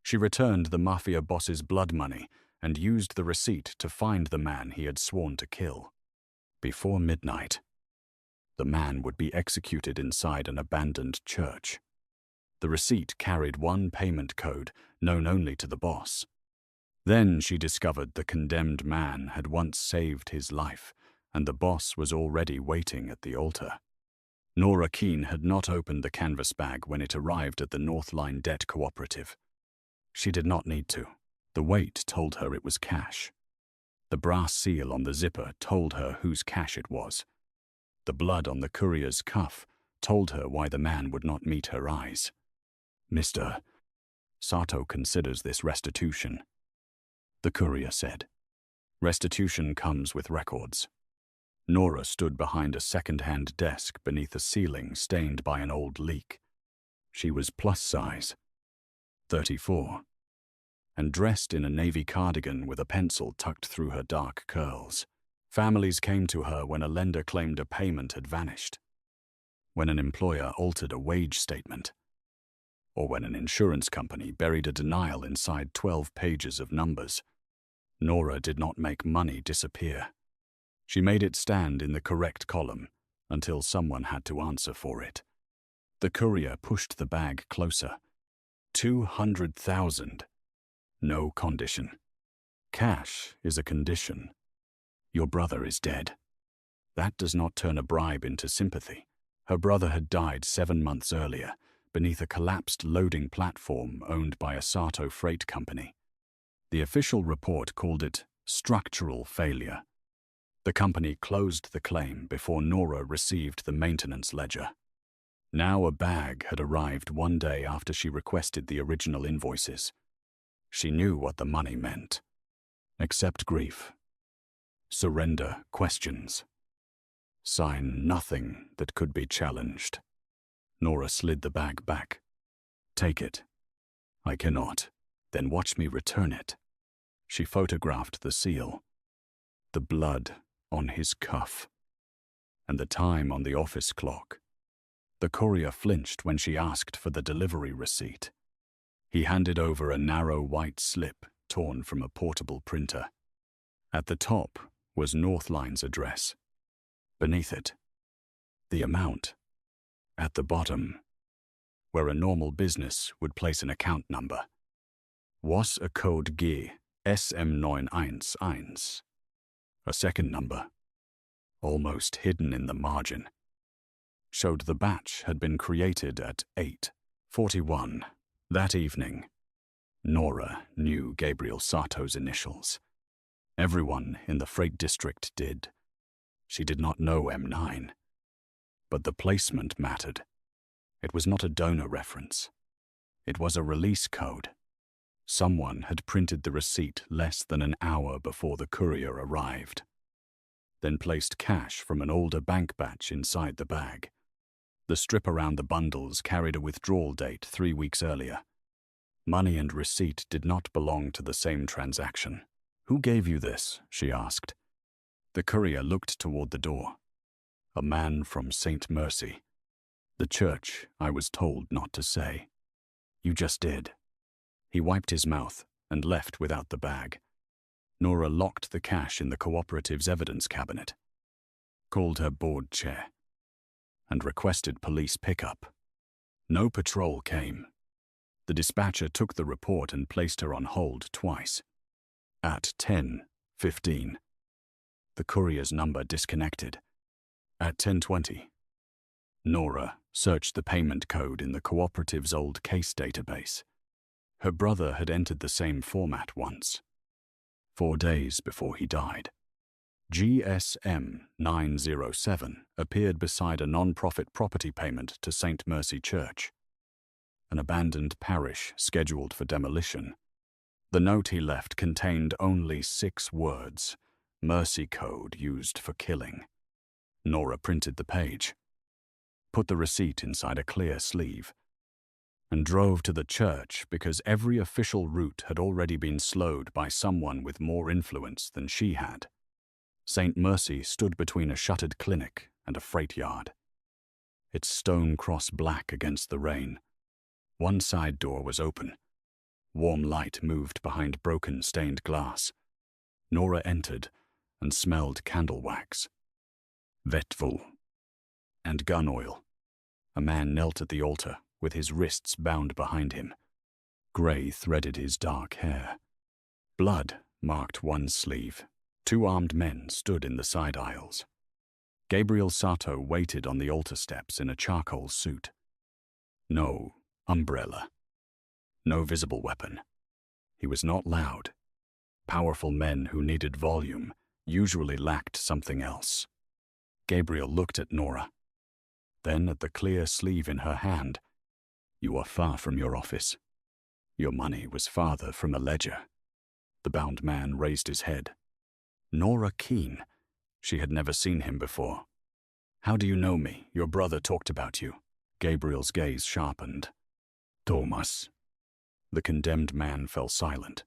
She returned the Mafia boss's blood money and used the receipt to find the man he had sworn to kill. Before midnight, the man would be executed inside an abandoned church. The receipt carried one payment code known only to the boss. Then she discovered the condemned man had once saved his life, and the boss was already waiting at the altar. Nora Keene had not opened the canvas bag when it arrived at the North Line Debt Cooperative. She did not need to. The weight told her it was cash. The brass seal on the zipper told her whose cash it was. The blood on the courier's cuff told her why the man would not meet her eyes. "Mr. Sarto considers this restitution," the courier said. "Restitution comes with records." Nora stood behind a second-hand desk beneath a ceiling stained by an old leak. She was plus size, 34, and dressed in a navy cardigan with a pencil tucked through her dark curls. Families came to her when a lender claimed a payment had vanished, when an employer altered a wage statement, or when an insurance company buried a denial inside 12 pages of numbers. Nora did not make money disappear. She made it stand in the correct column until someone had to answer for it. The courier pushed the bag closer. 200,000. No condition. Cash is a condition. Your brother is dead. That does not turn a bribe into sympathy. Her brother had died 7 months earlier, beneath a collapsed loading platform owned by a Sarto freight company. The official report called it structural failure. The company closed the claim before Nora received the maintenance ledger. Now a bag had arrived one day after she requested the original invoices. She knew what the money meant. Accept grief. Surrender questions. Sign nothing that could be challenged. Nora slid the bag back. "Take it." "I cannot." "Then watch me return it." She photographed the seal, the blood on his cuff, and the time on the office clock. The courier flinched when she asked for the delivery receipt. He handed over a narrow white slip torn from a portable printer. At the top was Northline's address. Beneath it, the amount. At the bottom, where a normal business would place an account number, was a code G SM911. A second number, almost hidden in the margin, showed the batch had been created at 8:41 that evening. Nora knew Gabriel Sarto's initials. Everyone in the freight district did. She did not know M9. But the placement mattered. It was not a donor reference. It was a release code. Someone had printed the receipt less than an hour before the courier arrived, then placed cash from an older bank batch inside the bag. The strip around the bundles carried a withdrawal date 3 weeks earlier. Money and receipt did not belong to the same transaction. "Who gave you this?" she asked. The courier looked toward the door. "A man from St. Mercy. The church I was told not to say." "You just did." He wiped his mouth and left without the bag. Nora locked the cash in the cooperative's evidence cabinet, called her board chair, and requested police pickup. No patrol came. The dispatcher took the report and placed her on hold twice. At 10:15, the courier's number disconnected. At 10:20, Nora searched the payment code in the cooperative's old case database. Her brother had entered the same format once, 4 days before he died. GSM 907 appeared beside a non-profit property payment to St. Mercy Church, an abandoned parish scheduled for demolition. The note he left contained only 6 words, mercy code used for killing. Nora printed the page, put the receipt inside a clear sleeve, and drove to the church because every official route had already been slowed by someone with more influence than she had. St. Mercy stood between a shuttered clinic and a freight yard, its stone cross black against the rain. One side door was open, Warm light moved behind broken stained glass. Nora entered and smelled candle wax, vetvull, and gun oil. A man knelt at the altar with his wrists bound behind him. Grey threaded his dark hair. Blood marked one sleeve. 2 armed men stood in the side aisles. Gabriel Sarto waited on the altar steps in a charcoal suit. No umbrella. No visible weapon. He was not loud. Powerful men who needed volume usually lacked something else. Gabriel looked at Nora, then at the clear sleeve in her hand. You are far from your office. Your money was farther from a ledger. The bound man raised his head. Nora Keene. She had never seen him before. How do you know me? Your brother talked about you. Gabriel's gaze sharpened. Tomas. The condemned man fell silent.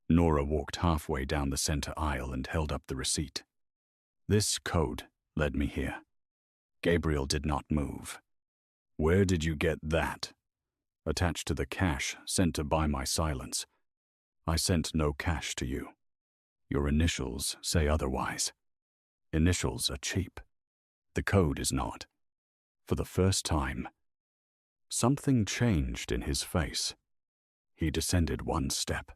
Nora walked halfway down the center aisle and held up the receipt. This code led me here. Gabriel did not move. Where did you get that? Attached to the cash sent to buy my silence. I sent no cash to you. Your initials say otherwise. Initials are cheap. The code is not. For the first time, something changed in his face. He descended 1 step.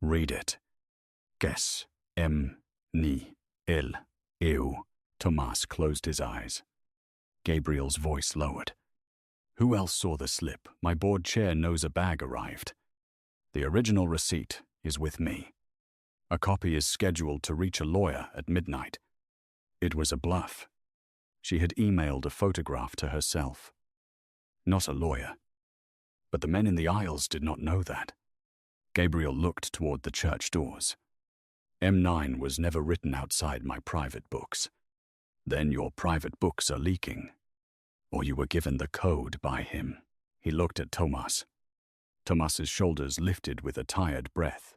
Read it. Guess. Ni. Eu. Tomas closed his eyes. Gabriel's voice lowered. Who else saw the slip? My board chair knows a bag arrived. The original receipt is with me. A copy is scheduled to reach a lawyer at midnight. It was a bluff. She had emailed a photograph to herself. Not a lawyer. But the men in the aisles did not know that. Gabriel looked toward the church doors. M9 was never written outside my private books. Then your private books are leaking. Or you were given the code by him. He looked at Tomas. Tomas's shoulders lifted with a tired breath.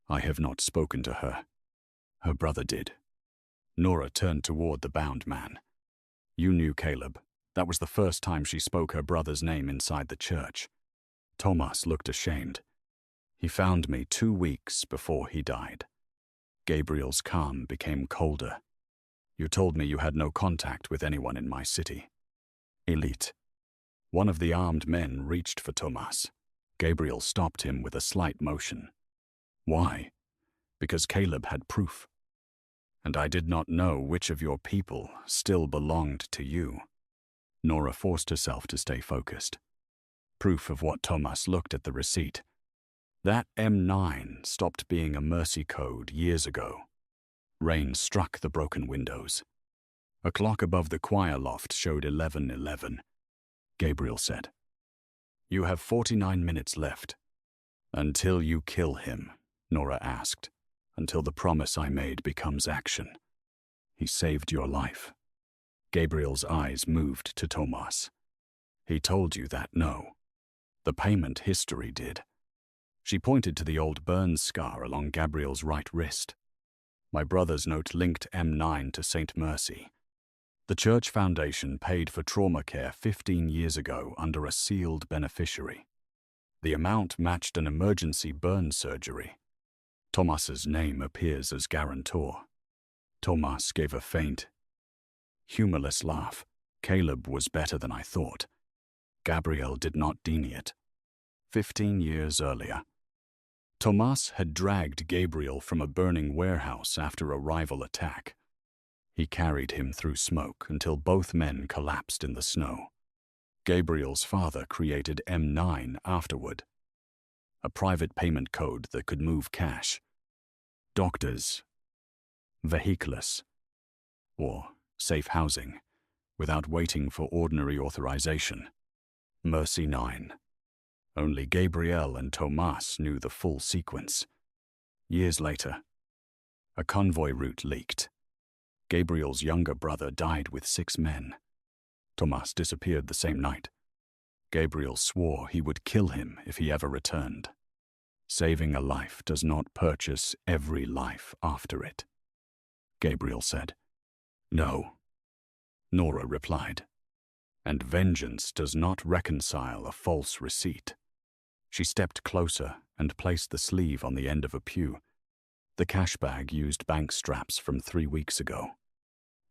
I have not spoken to her. Her brother did. Nora turned toward the bound man. You knew Caleb. That was the first time she spoke her brother's name inside the church. Tomas looked ashamed. He found me 2 weeks before he died. Gabriel's calm became colder. You told me you had no contact with anyone in my city. Elite. One of the armed men reached for Tomas. Gabriel stopped him with a slight motion. Why? Because Caleb had proof. And I did not know which of your people still belonged to you. Nora forced herself to stay focused. Proof of what Tomas looked at the receipt. That M9 stopped being a mercy code years ago. Rain struck the broken windows. A clock above the choir loft showed 11:11. Gabriel said, You have 49 minutes left. Until you kill him, Nora asked. Until the promise I made becomes action. He saved your life. Gabriel's eyes moved to Tomas. He told you that, no. The payment history did. She pointed to the old burn scar along Gabriel's right wrist. My brother's note linked M9 to St. Mercy. The church foundation paid for trauma care 15 years ago under a sealed beneficiary. The amount matched an emergency burn surgery. Tomas's name appears as guarantor. Tomas gave a faint, humorless laugh. Caleb was better than I thought. Gabriel did not deny it. 15 years earlier, Tomas had dragged Gabriel from a burning warehouse after a rival attack. He carried him through smoke until both men collapsed in the snow. Gabriel's father created M9 afterward, a private payment code that could move cash. Doctors, vehicles, or safe housing, without waiting for ordinary authorization. Mercy 9. Only Gabriel and Tomas knew the full sequence. Years later, a convoy route leaked. Gabriel's younger brother died with 6 men. Tomas disappeared the same night. Gabriel swore he would kill him if he ever returned. Saving a life does not purchase every life after it. Gabriel said. No. Nora replied. And vengeance does not reconcile a false receipt. She stepped closer and placed the sleeve on the end of a pew. The cash bag used bank straps from 3 weeks ago.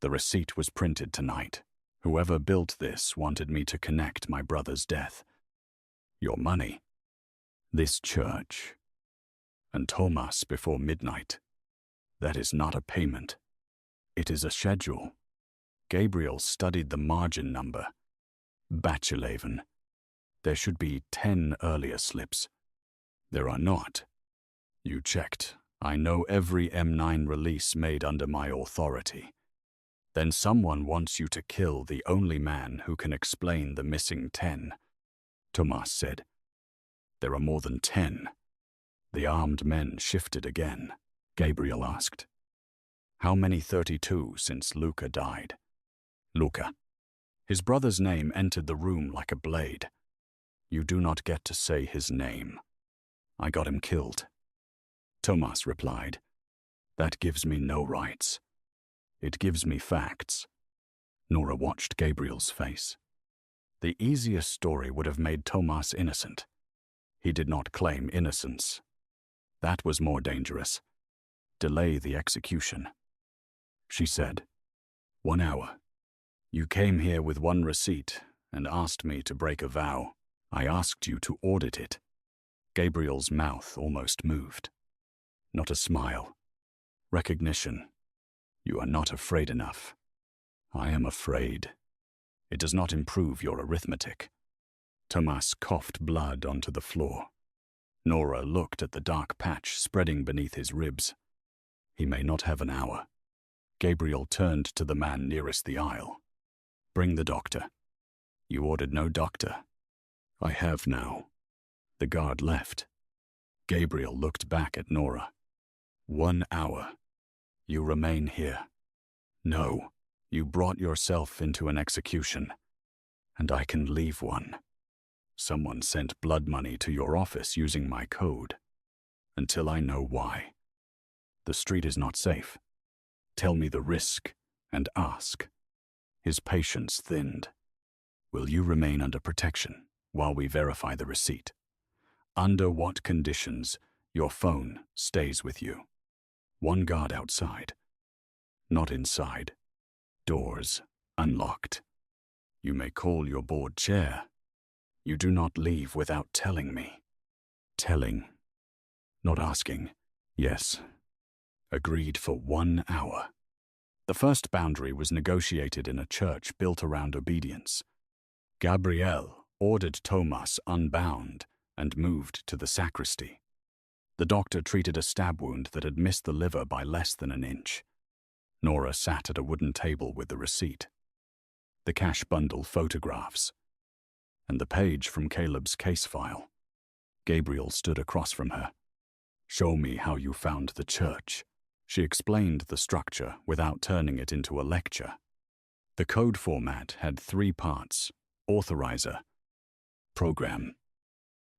The receipt was printed tonight. Whoever built this wanted me to connect my brother's death. Your money, this church, and Tomas before midnight. That is not a payment. It is a schedule. Gabriel studied the margin number. Batch-11. There should be 10 earlier slips. There are not. You checked. I know every M9 release made under my authority. Then someone wants you to kill the only man who can explain the missing 10. Tomas said. There are more than 10. The armed men shifted again. Gabriel asked. How many 32 since Luca died? Luca. His brother's name entered the room like a blade. You do not get to say his name. I got him killed. Tomas replied. That gives me no rights. It gives me facts. Nora watched Gabriel's face. The easiest story would have made Tomas innocent. He did not claim innocence. That was more dangerous. Delay the execution. She said, 1 hour. You came here with 1 receipt and asked me to break a vow. I asked you to audit it. Gabriel's mouth almost moved. Not a smile. Recognition. You are not afraid enough. I am afraid. It does not improve your arithmetic. Tomas coughed blood onto the floor. Nora looked at the dark patch spreading beneath his ribs. He may not have an hour. Gabriel turned to the man nearest the aisle. Bring the doctor. You ordered no doctor. I have now. The guard left. Gabriel looked back at Nora. 1 hour. You remain here. No, you brought yourself into an execution, and I can leave one. Someone sent blood money to your office using my code. Until I know why. The street is not safe. Tell me the risk, and ask. His patience thinned. Will you remain under protection while we verify the receipt? Under what conditions your phone stays with you? 1 guard outside. Not inside. Doors unlocked. You may call your board chair. You do not leave without telling me. Telling. Not asking. Yes. Agreed for 1 hour. The first boundary was negotiated in a church built around obedience. Gabriel ordered Tomas unbound and moved to the sacristy. The doctor treated a stab wound that had missed the liver by less than an inch. Nora sat at a wooden table with the receipt, the cash bundle photographs, and the page from Caleb's case file. Gabriel stood across from her. Show me how you found the church. She explained the structure without turning it into a lecture. The code format had 3 parts: authorizer, program,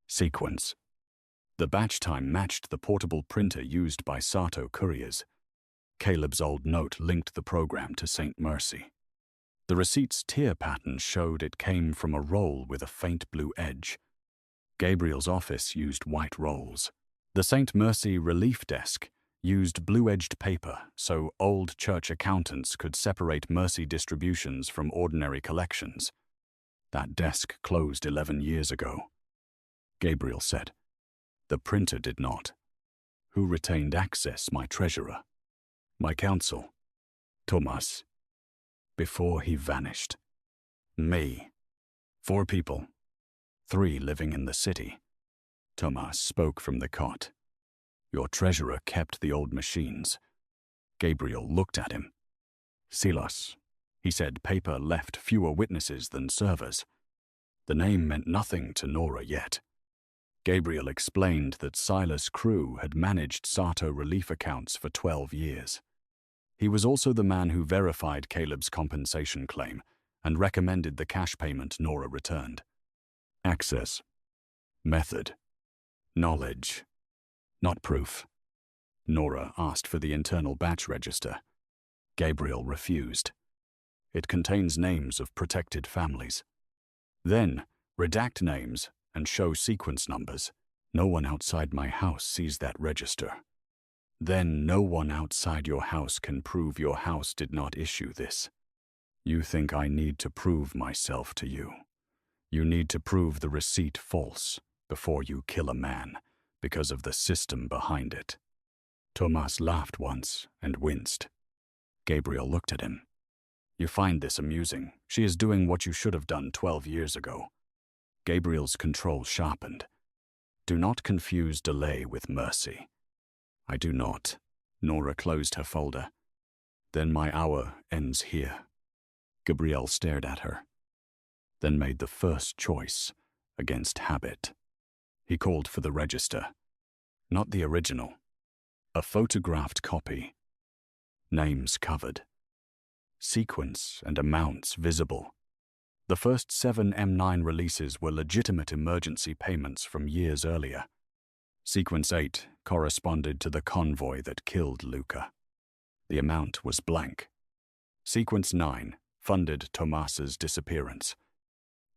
sequence. The batch time matched the portable printer used by Sarto couriers. Caleb's old note linked the program to St. Mercy. The receipt's tier pattern showed it came from a roll with a faint blue edge. Gabriel's office used white rolls. The St. Mercy relief desk used blue-edged paper so old church accountants could separate mercy distributions from ordinary collections. That desk closed 11 years ago. Gabriel said. The printer did not. Who retained access? My treasurer. My counsel. Tomas. Before he vanished. Me. 4 people. 3 living in the city. Tomas spoke from the cot. Your treasurer kept the old machines. Gabriel looked at him. Silas. He said paper left fewer witnesses than servers. The name meant nothing to Nora yet. Gabriel explained that Silas Crew had managed Sarto relief accounts for 12 years. He was also the man who verified Caleb's compensation claim and recommended the cash payment Nora returned. Access. Method. Knowledge. Not proof. Nora asked for the internal batch register. Gabriel refused. It contains names of protected families. Then, redact names and show sequence numbers. No one outside my house sees that register. Then no one outside your house can prove your house did not issue this. You think I need to prove myself to you. You need to prove the receipt false before you kill a man because of the system behind it. Tomas laughed once and winced. Gabriel looked at him. You find this amusing. She is doing what you should have done 12 years ago. Gabriel's control sharpened. Do not confuse delay with mercy. I do not. Nora closed her folder. Then my hour ends here. Gabriel stared at her, then made the first choice against habit. He called for the register. Not the original. A photographed copy. Names covered. Sequence and amounts visible. The first 7 M9 releases were legitimate emergency payments from years earlier. Sequence 8 corresponded to the convoy that killed Luca. The amount was blank. Sequence 9 funded Tomas's disappearance.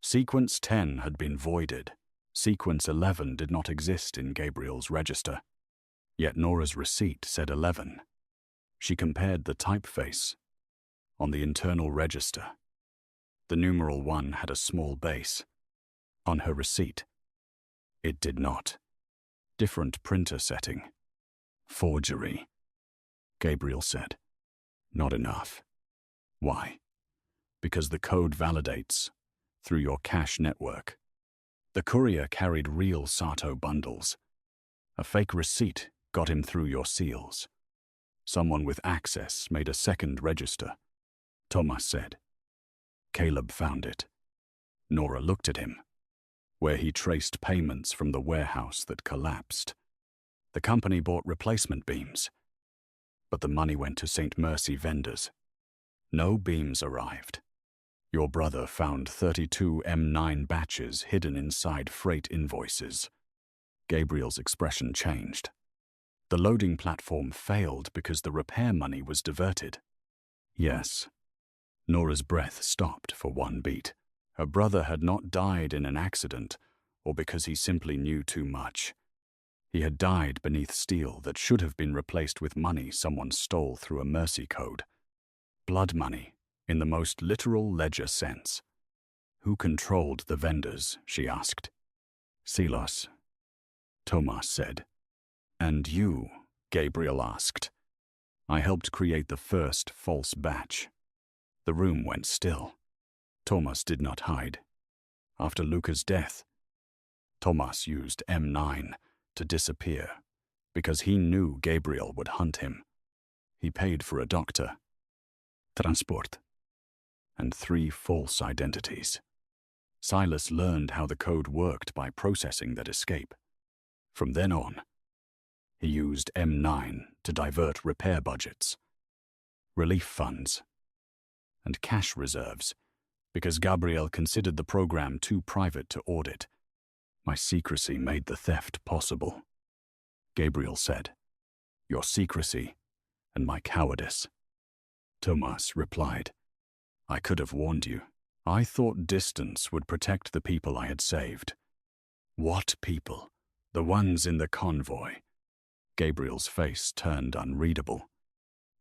Sequence 10 had been voided. Sequence 11 did not exist in Gabriel's register. Yet Nora's receipt said 11. She compared the typeface. On the internal register, the numeral 1 had a small base. On her receipt, it did not. Different printer setting. Forgery. Gabriel said. Not enough. Why? Because the code validates through your cash network. The courier carried real Sarto bundles. A fake receipt got him through your seals. Someone with access made a second register. Tomas said. Caleb found it. Nora looked at him, where he traced payments from the warehouse that collapsed. The company bought replacement beams, but the money went to St. Mercy vendors. No beams arrived. Your brother found 32 M9 batches hidden inside freight invoices. Gabriel's expression changed. The loading platform failed because the repair money was diverted. Yes. Nora's breath stopped for one beat. Her brother had not died in an accident or because he simply knew too much. He had died beneath steel that should have been replaced with money someone stole through a mercy code. Blood money, in the most literal ledger sense. Who controlled the vendors, she asked. Silos, Tomas said. And you, Gabriel asked. I helped create the first false batch. The room went still. Tomas did not hide. After Luca's death, Tomas used M9 to disappear because he knew Gabriel would hunt him. He paid for a doctor, transport, and 3 false identities. Silas learned how the code worked by processing that escape. From then on, he used M9 to divert repair budgets, relief funds, and cash reserves because Gabriel considered the program too private to audit. My secrecy made the theft possible. Gabriel said, your secrecy and my cowardice. Tomas replied, I could have warned you. I thought distance would protect the people I had saved. What people? The ones in the convoy. Gabriel's face turned unreadable.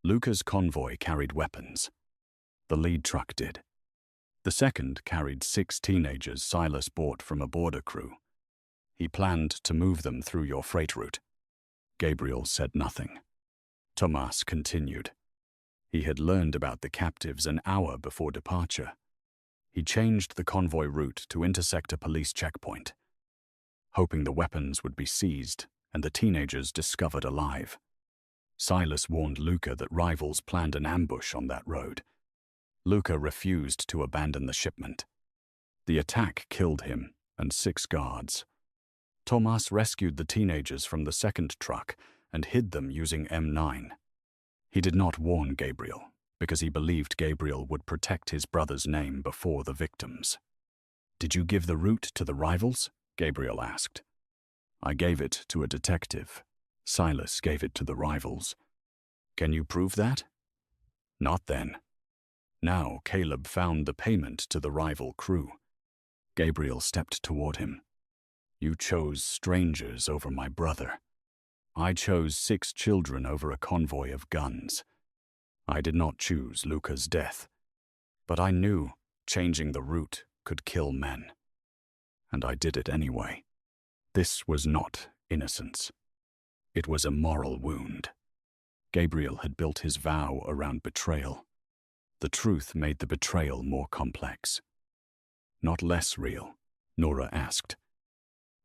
Luca's convoy carried weapons. The lead truck did. The second carried 6 teenagers Silas bought from a border crew. He planned to move them through your freight route. Gabriel said nothing. Tomas continued. He had learned about the captives an hour before departure. He changed the convoy route to intersect a police checkpoint, hoping the weapons would be seized and the teenagers discovered alive. Silas warned Luca that rivals planned an ambush on that road. Luca refused to abandon the shipment. The attack killed him and 6 guards. Tomas rescued the teenagers from the second truck and hid them using M9. He did not warn Gabriel because he believed Gabriel would protect his brother's name before the victims. Did you give the route to the rivals? Gabriel asked. I gave it to a detective. Silas gave it to the rivals. Can you prove that? Not then. Now Caleb found the payment to the rival crew. Gabriel stepped toward him. You chose strangers over my brother. I chose 6 children over a convoy of guns. I did not choose Luca's death, but I knew changing the route could kill men. And I did it anyway. This was not innocence. It was a moral wound. Gabriel had built his vow around betrayal. The truth made the betrayal more complex. Not less real, Nora asked.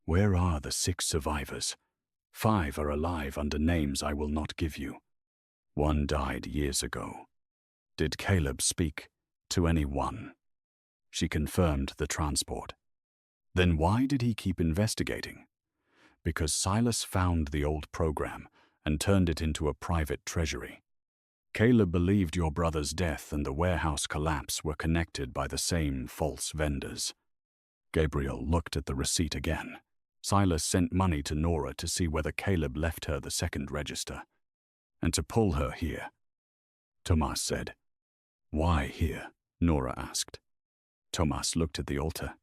Where are the 6 survivors? 5 are alive under names I will not give you. 1 died years ago. Did Caleb speak to anyone? She confirmed the transport. Then why did he keep investigating? Because Silas found the old program and turned it into a private treasury. Caleb believed your brother's death and the warehouse collapse were connected by the same false vendors. Gabriel looked at the receipt again. Silas sent money to Nora to see whether Caleb left her the second register, and to pull her here. Tomas said. Why here? Nora asked. Tomas looked at the altar.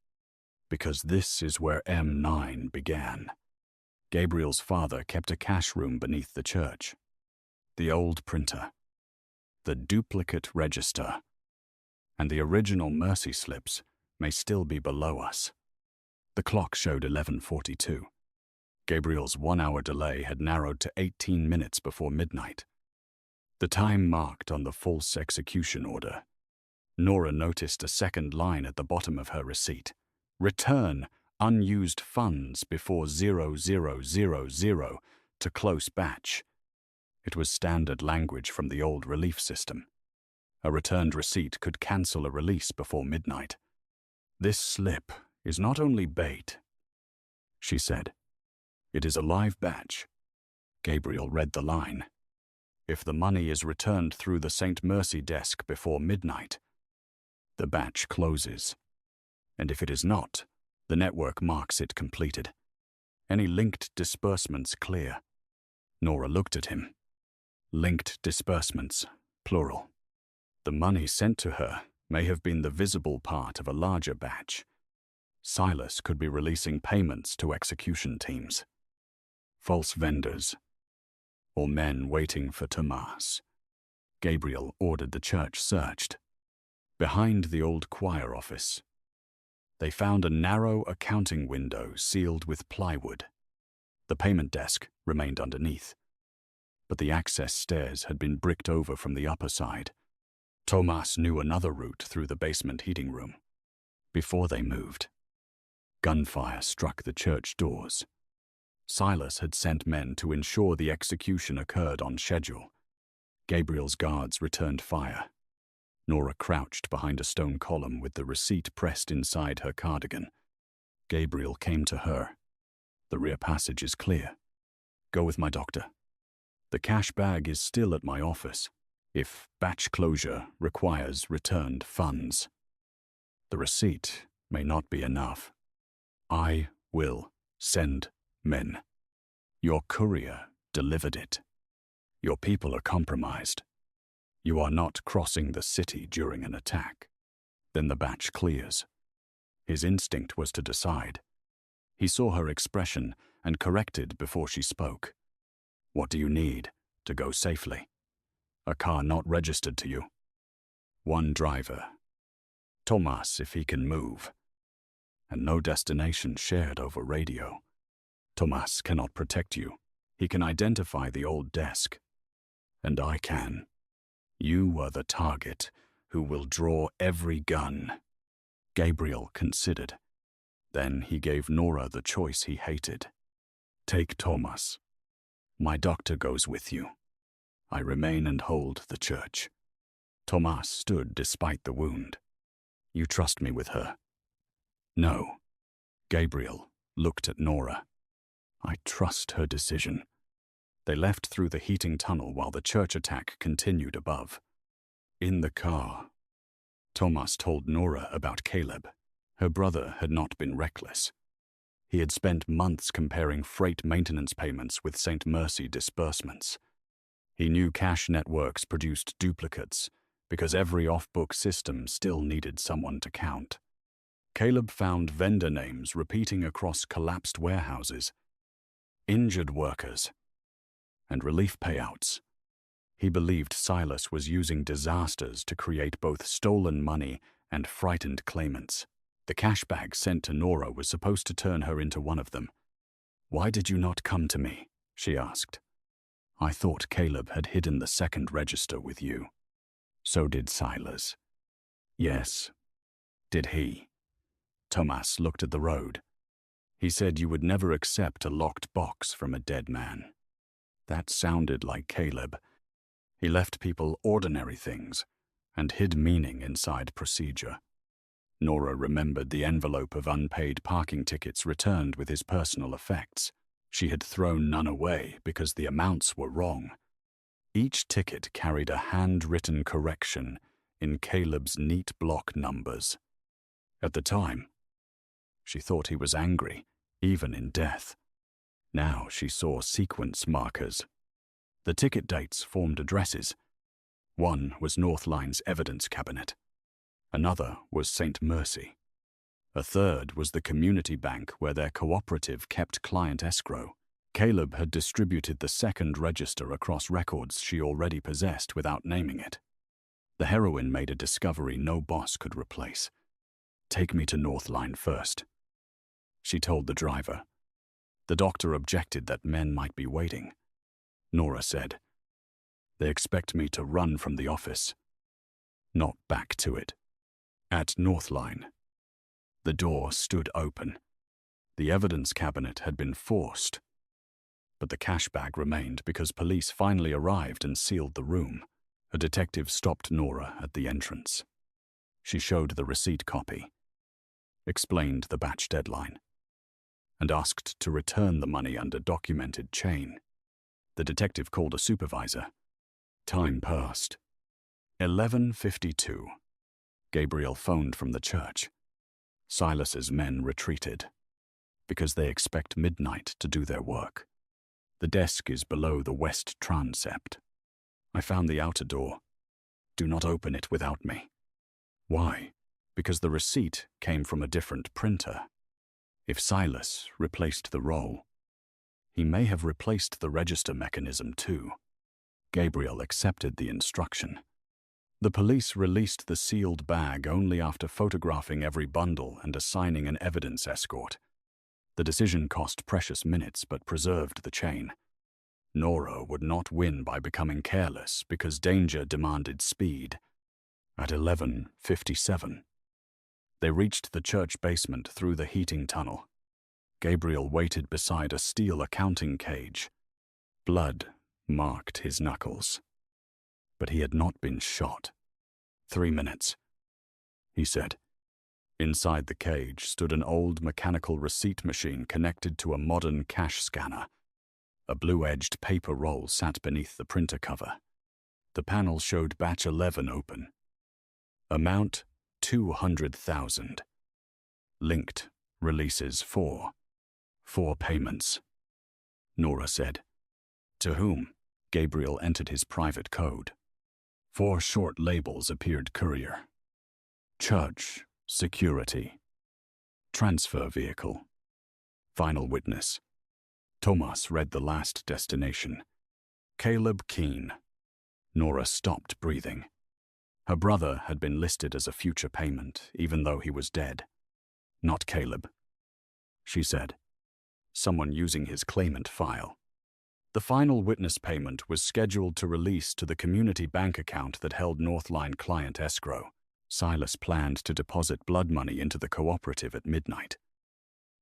Because this is where M9 began. Gabriel's father kept a cash room beneath the church. The old printer. The duplicate register. And the original mercy slips may still be below us. The clock showed 11:42. Gabriel's 1-hour delay had narrowed to 18 minutes before midnight. The time marked on the false execution order. Nora noticed a second line at the bottom of her receipt. Return unused funds before 0000 to close batch. It was standard language from the old relief system. A returned receipt could cancel a release before midnight. This slip is not only bait, she said. It is a live batch. Gabriel read the line. If the money is returned through the St. Mercy desk before midnight, the batch closes. And if it is not, the network marks it completed. Any linked disbursements clear. Nora looked at him. Linked disbursements, plural. The money sent to her may have been the visible part of a larger batch. Silas could be releasing payments to execution teams. False vendors, or men waiting for Tomas. Gabriel ordered the church searched. Behind the old choir office, they found a narrow accounting window sealed with plywood. The payment desk remained underneath, but the access stairs had been bricked over from the upper side. Tomas knew another route through the basement heating room. Before they moved, gunfire struck the church doors. Silas had sent men to ensure the execution occurred on schedule. Gabriel's guards returned fire. Nora crouched behind a stone column with the receipt pressed inside her cardigan. Gabriel came to her. The rear passage is clear. Go with my doctor. The cash bag is still at my office, if batch closure requires returned funds. The receipt may not be enough. I will send men. Your courier delivered it. Your people are compromised. You are not crossing the city during an attack. Then the batch clears. His instinct was to decide. He saw her expression and corrected before she spoke. What do you need to go safely? A car not registered to you. 1 driver. Tomas, if he can move. And no destination shared over radio. Tomas cannot protect you. He can identify the old desk. And I can. You are the target who will draw every gun. Gabriel considered. Then he gave Nora the choice he hated. Take Tomas. My doctor goes with you. I remain and hold the church. Tomas stood despite the wound. You trust me with her? No. Gabriel looked at Nora. I trust her decision. They left through the heating tunnel while the church attack continued above. In the car, Tomas told Nora about Caleb. Her brother had not been reckless. He had spent months comparing freight maintenance payments with St. Mercy disbursements. He knew cash networks produced duplicates because every off-book system still needed someone to count. Caleb found vendor names repeating across collapsed warehouses, injured workers, and relief payouts. He believed Silas was using disasters to create both stolen money and frightened claimants. The cash bag sent to Nora was supposed to turn her into one of them. "Why did you not come to me?" she asked. "I thought Caleb had hidden the second register with you." "So did Silas." "Yes. Did he?" Tomas looked at the road. "He said you would never accept a locked box from a dead man." That sounded like Caleb. He left people ordinary things and hid meaning inside procedure. Nora remembered the envelope of unpaid parking tickets returned with his personal effects. She had thrown none away because the amounts were wrong. Each ticket carried a handwritten correction in Caleb's neat block numbers. At the time, she thought he was angry, even in death. Now she saw sequence markers. The ticket dates formed addresses. One was Northline's evidence cabinet. Another was St. Mercy. A third was the community bank where their cooperative kept client escrow. Caleb had distributed the second register across records she already possessed without naming it. The heroine made a discovery no boss could replace. "Take me to Northline first," she told the driver. The doctor objected that men might be waiting. Nora said, "They expect me to run from the office, not back to it." At Northline, the door stood open. The evidence cabinet had been forced, but the cash bag remained because police finally arrived and sealed the room. A detective stopped Nora at the entrance. She showed the receipt copy, explained the batch deadline, and asked to return the money under documented chain. The detective called a supervisor. Time passed. 11:52. Gabriel phoned from the church. Silas's men retreated because they expect midnight to do their work. The desk is below the west transept. I found the outer door. Do not open it without me. Why? Because the receipt came from a different printer. If Silas replaced the roll, he may have replaced the register mechanism too. Gabriel accepted the instruction. The police released the sealed bag only after photographing every bundle and assigning an evidence escort. The decision cost precious minutes but preserved the chain. Nora would not win by becoming careless because danger demanded speed. At 11:57, they reached the church basement through the heating tunnel. Gabriel waited beside a steel accounting cage. Blood marked his knuckles. But he had not been shot. 3 minutes, he said. Inside the cage stood an old mechanical receipt machine connected to a modern cash scanner. A blue-edged paper roll sat beneath the printer cover. The panel showed batch 11 open. Amount 200,000. Linked releases 4. 4 payments. Nora said. To whom? Gabriel entered his private code. 4 short labels appeared courier. Church, security, transfer vehicle. Final witness. Tomas read the last destination. Caleb Keene. Nora stopped breathing. Her brother had been listed as a future payment, even though he was dead. Not Caleb, she said. Someone using his claimant file. The final witness payment was scheduled to release to the community bank account that held Northline client escrow. Silas planned to deposit blood money into the cooperative at midnight,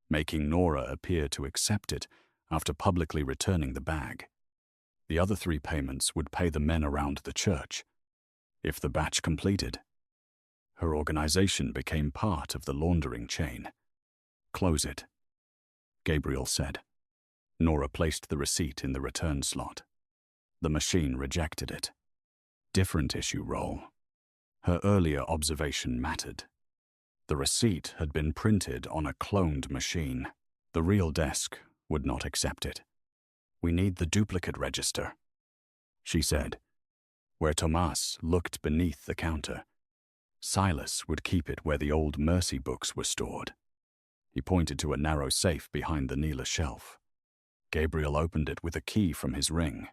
making Nora appear to accept it after publicly returning the bag. The other 3 payments would pay the men around the church. If the batch completed, her organization became part of the laundering chain. Close it, Gabriel said. Nora placed the receipt in the return slot. The machine rejected it. Different issue roll. Her earlier observation mattered. The receipt had been printed on a cloned machine. The real desk would not accept it. We need the duplicate register, she said, where Tomas looked beneath the counter. Silas would keep it where the old Mercy books were stored. He pointed to a narrow safe behind the Neela shelf. Gabriel opened it with a key from his ring.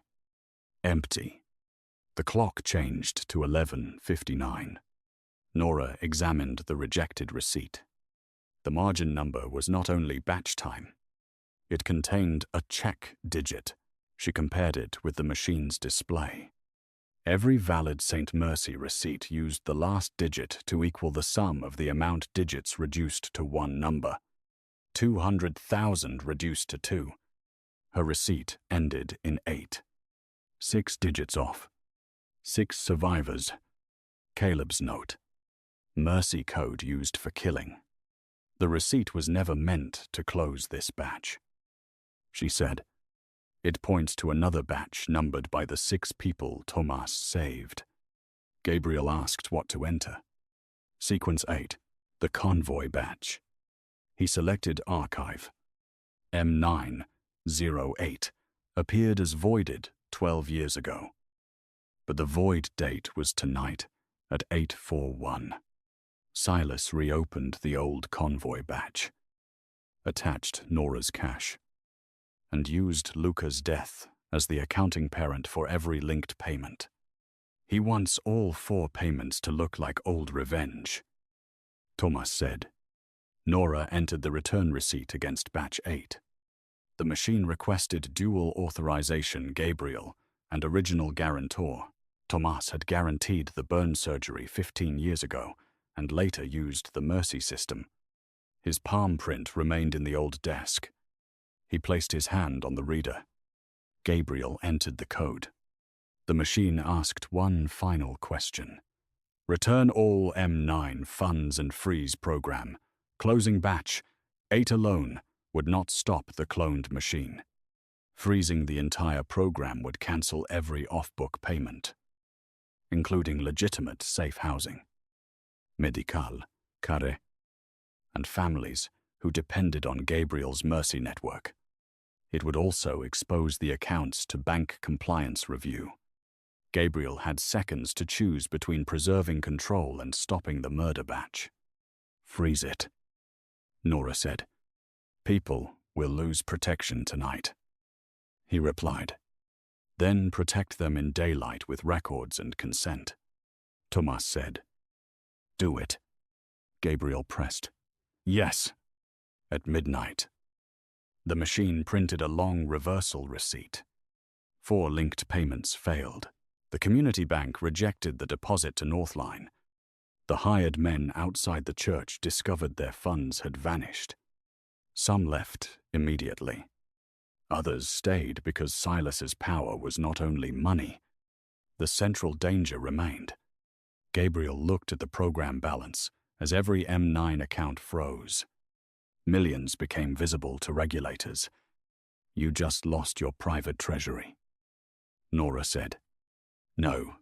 Empty. The clock changed to 11:59. Nora examined the rejected receipt. The margin number was not only batch time. It contained a check digit. She compared it with the machine's display. Every valid St. Mercy receipt used the last digit to equal the sum of the amount digits reduced to one number. 200,000 reduced to 2. Her receipt ended in 8. 6 digits off. 6 survivors. Caleb's note. Mercy code used for killing. The receipt was never meant to close this batch. She said, "It points to another batch numbered by the 6 people Tomas saved." Gabriel asked what to enter. Sequence 8, the convoy batch. He selected archive. M908 appeared as voided 12 years ago. But the void date was tonight at 8:41. Silas reopened the old convoy batch, attached Nora's cash, and used Luca's death as the accounting parent for every linked payment. He wants all 4 payments to look like old revenge, Tomas said. Nora entered the return receipt against batch 8. The machine requested dual authorization Gabriel and original guarantor. Tomas had guaranteed the burn surgery 15 years ago and later used the Mercy system. His palm print remained in the old desk. He placed his hand on the reader. Gabriel entered the code. The machine asked one final question. Return all M9 funds and freeze program. Closing batch. 8 alone would not stop the cloned machine. Freezing the entire program would cancel every off-book payment, including legitimate safe housing, medical, care, and families who depended on Gabriel's Mercy network. It would also expose the accounts to bank compliance review. Gabriel had seconds to choose between preserving control and stopping the murder batch. Freeze it, Nora said. People will lose protection tonight. He replied. Then protect them in daylight with records and consent. Tomas said. Do it. Gabriel pressed. Yes. At midnight. The machine printed a long reversal receipt. 4 linked payments failed. The community bank rejected the deposit to Northline. The hired men outside the church discovered their funds had vanished. Some left immediately. Others stayed because Silas's power was not only money. The central danger remained. Gabriel looked at the program balance as every M9 account froze. Millions became visible to regulators. You just lost your private treasury. Nora said. No,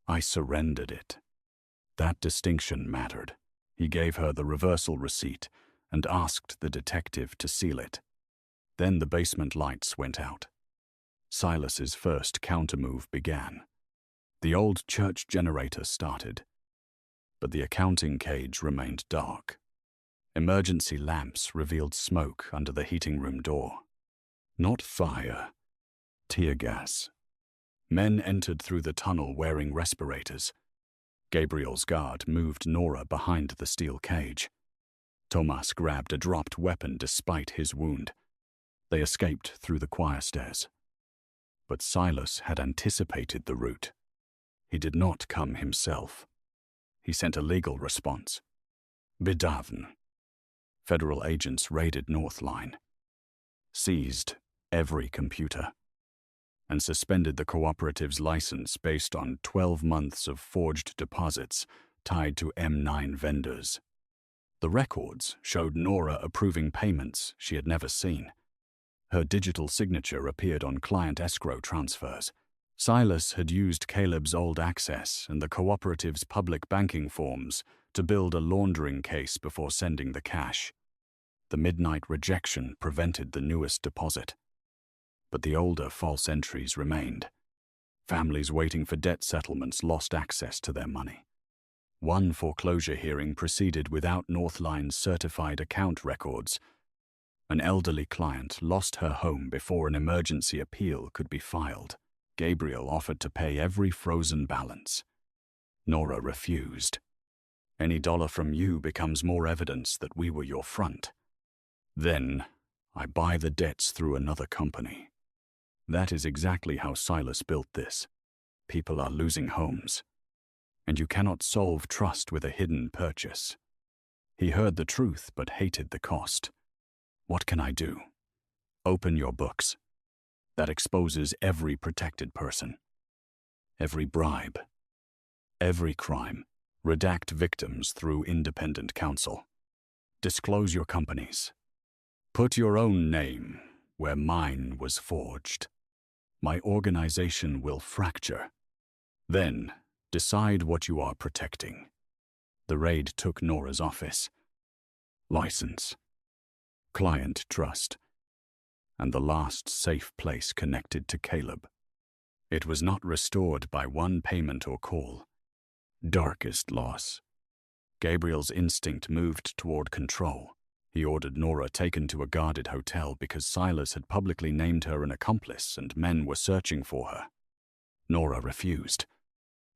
I surrendered it. That distinction mattered. He gave her the reversal receipt and asked the detective to seal it. Then the basement lights went out. Silas's first countermove began. The old church generator started, but the accounting cage remained dark. Emergency lamps revealed smoke under the heating room door. Not fire, tear gas. Men entered through the tunnel wearing respirators. Gabriel's guard moved Nora behind the steel cage. Tomas grabbed a dropped weapon despite his wound. They escaped through the choir stairs. But Silas had anticipated the route. He did not come himself. He sent a legal response. Bedavn. Federal agents raided Northline, seized every computer, and suspended the cooperative's license based on 12 months of forged deposits tied to M9 vendors. The records showed Nora approving payments she had never seen. Her digital signature appeared on client escrow transfers. Silas had used Caleb's old access and the cooperative's public banking forms to build a laundering case before sending the cash. The midnight rejection prevented the newest deposit. But the older false entries remained. Families waiting for debt settlements lost access to their money. One foreclosure hearing proceeded without Northline's certified account records. An elderly client lost her home before an emergency appeal could be filed. Gabriel offered to pay every frozen balance. Nora refused. Any dollar from you becomes more evidence that we were your front. Then, I buy the debts through another company. That is exactly how Silas built this. People are losing homes, and you cannot solve trust with a hidden purchase. He heard the truth but hated the cost. What can I do? Open your books. That exposes every protected person, every bribe, every crime. Redact victims through independent counsel. Disclose your companies. Put your own name where mine was forged. My organization will fracture. Then, decide what you are protecting. The raid took Nora's office, license, client trust, and the last safe place connected to Caleb. It was not restored by one payment or call. Darkest loss. Gabriel's instinct moved toward control. He ordered Nora taken to a guarded hotel because Silas had publicly named her an accomplice and men were searching for her. Nora refused.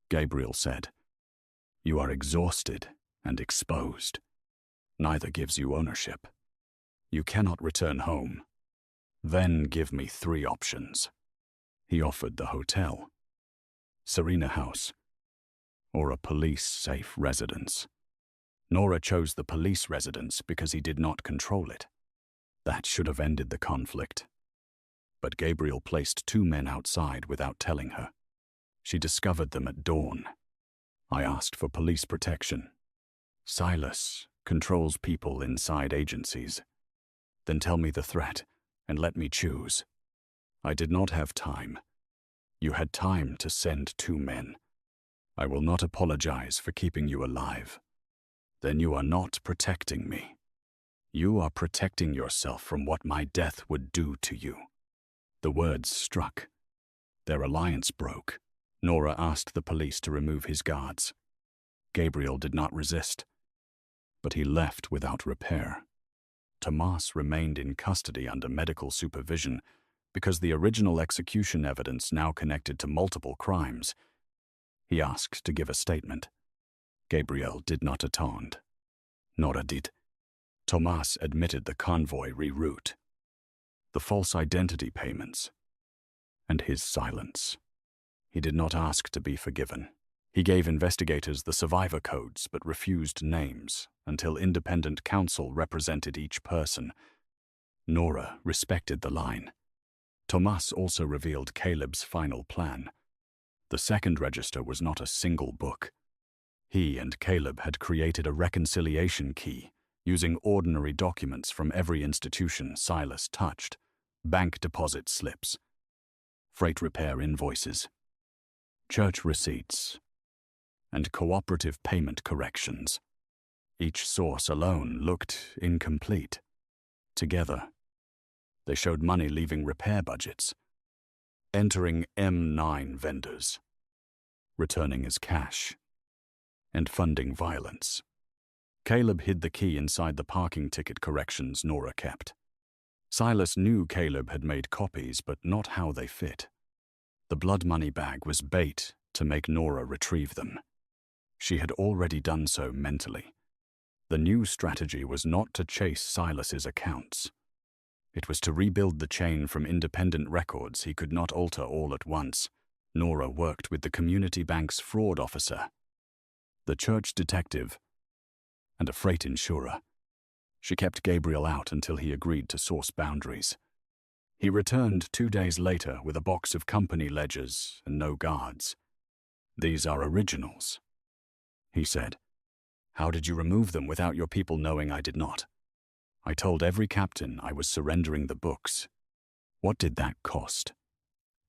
Gabriel said, "You are exhausted and exposed. Neither gives you ownership. You cannot return home. Then give me 3 options." He offered the hotel, Serena House, or a police-safe residence. Nora chose the police residence because he did not control it. That should have ended the conflict. But Gabriel placed 2 men outside without telling her. She discovered them at dawn. I asked for police protection. Silas controls people inside agencies. Then tell me the threat and let me choose. I did not have time. You had time to send 2 men. I will not apologize for keeping you alive. Then you are not protecting me. You are protecting yourself from what my death would do to you. The words struck. Their alliance broke. Nora asked the police to remove his guards. Gabriel did not resist, but he left without repair. Tomas remained in custody under medical supervision because the original execution evidence now connected to multiple crimes. He asked to give a statement. Gabriel did not attend. Nora did. Tomas admitted the convoy reroute, the false identity payments, and his silence. He did not ask to be forgiven. He gave investigators the survivor codes but refused names until independent counsel represented each person. Nora respected the line. Tomas also revealed Caleb's final plan. The second register was not a single book. He and Caleb had created a reconciliation key using ordinary documents from every institution Silas touched, bank deposit slips, freight repair invoices, church receipts, and cooperative payment corrections. Each source alone looked incomplete. Together, they showed money leaving repair budgets, entering M9 vendors, returning as cash, and funding violence. Caleb hid the key inside the parking ticket corrections Nora kept. Silas knew Caleb had made copies, but not how they fit. The blood money bag was bait to make Nora retrieve them. She had already done so mentally. The new strategy was not to chase Silas's accounts. It was to rebuild the chain from independent records he could not alter all at once. Nora worked with the community bank's fraud officer, the church detective, and a freight insurer. She kept Gabriel out until he agreed to source boundaries. He returned 2 days later with a box of company ledgers and no guards. "These are originals," he said. "How did you remove them without your people knowing I did not?" "I told every captain I was surrendering the books." "What did that cost?"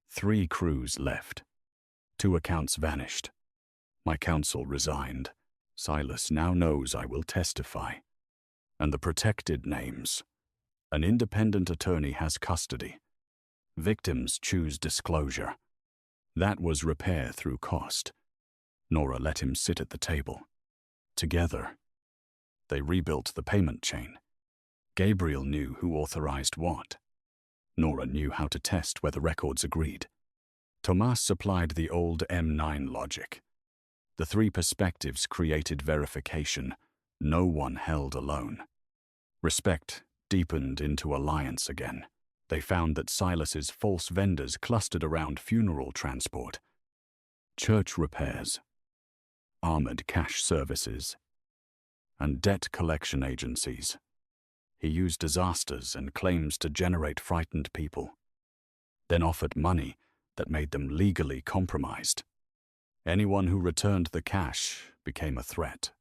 3 crews left. 2 accounts vanished. My counsel resigned. Silas now knows I will testify. And the protected names. An independent attorney has custody. Victims choose disclosure. That was repair through cost. Nora let him sit at the table. Together, they rebuilt the payment chain. Gabriel knew who authorized what. Nora knew how to test whether records agreed. Tomas supplied the old M9 logic. The three perspectives created verification. No one held alone. Respect deepened into alliance again. They found that Silas's false vendors clustered around funeral transport, church repairs, armored cash services, and debt collection agencies. He used disasters and claims to generate frightened people, then offered money that made them legally compromised. Anyone who returned the cash became a threat.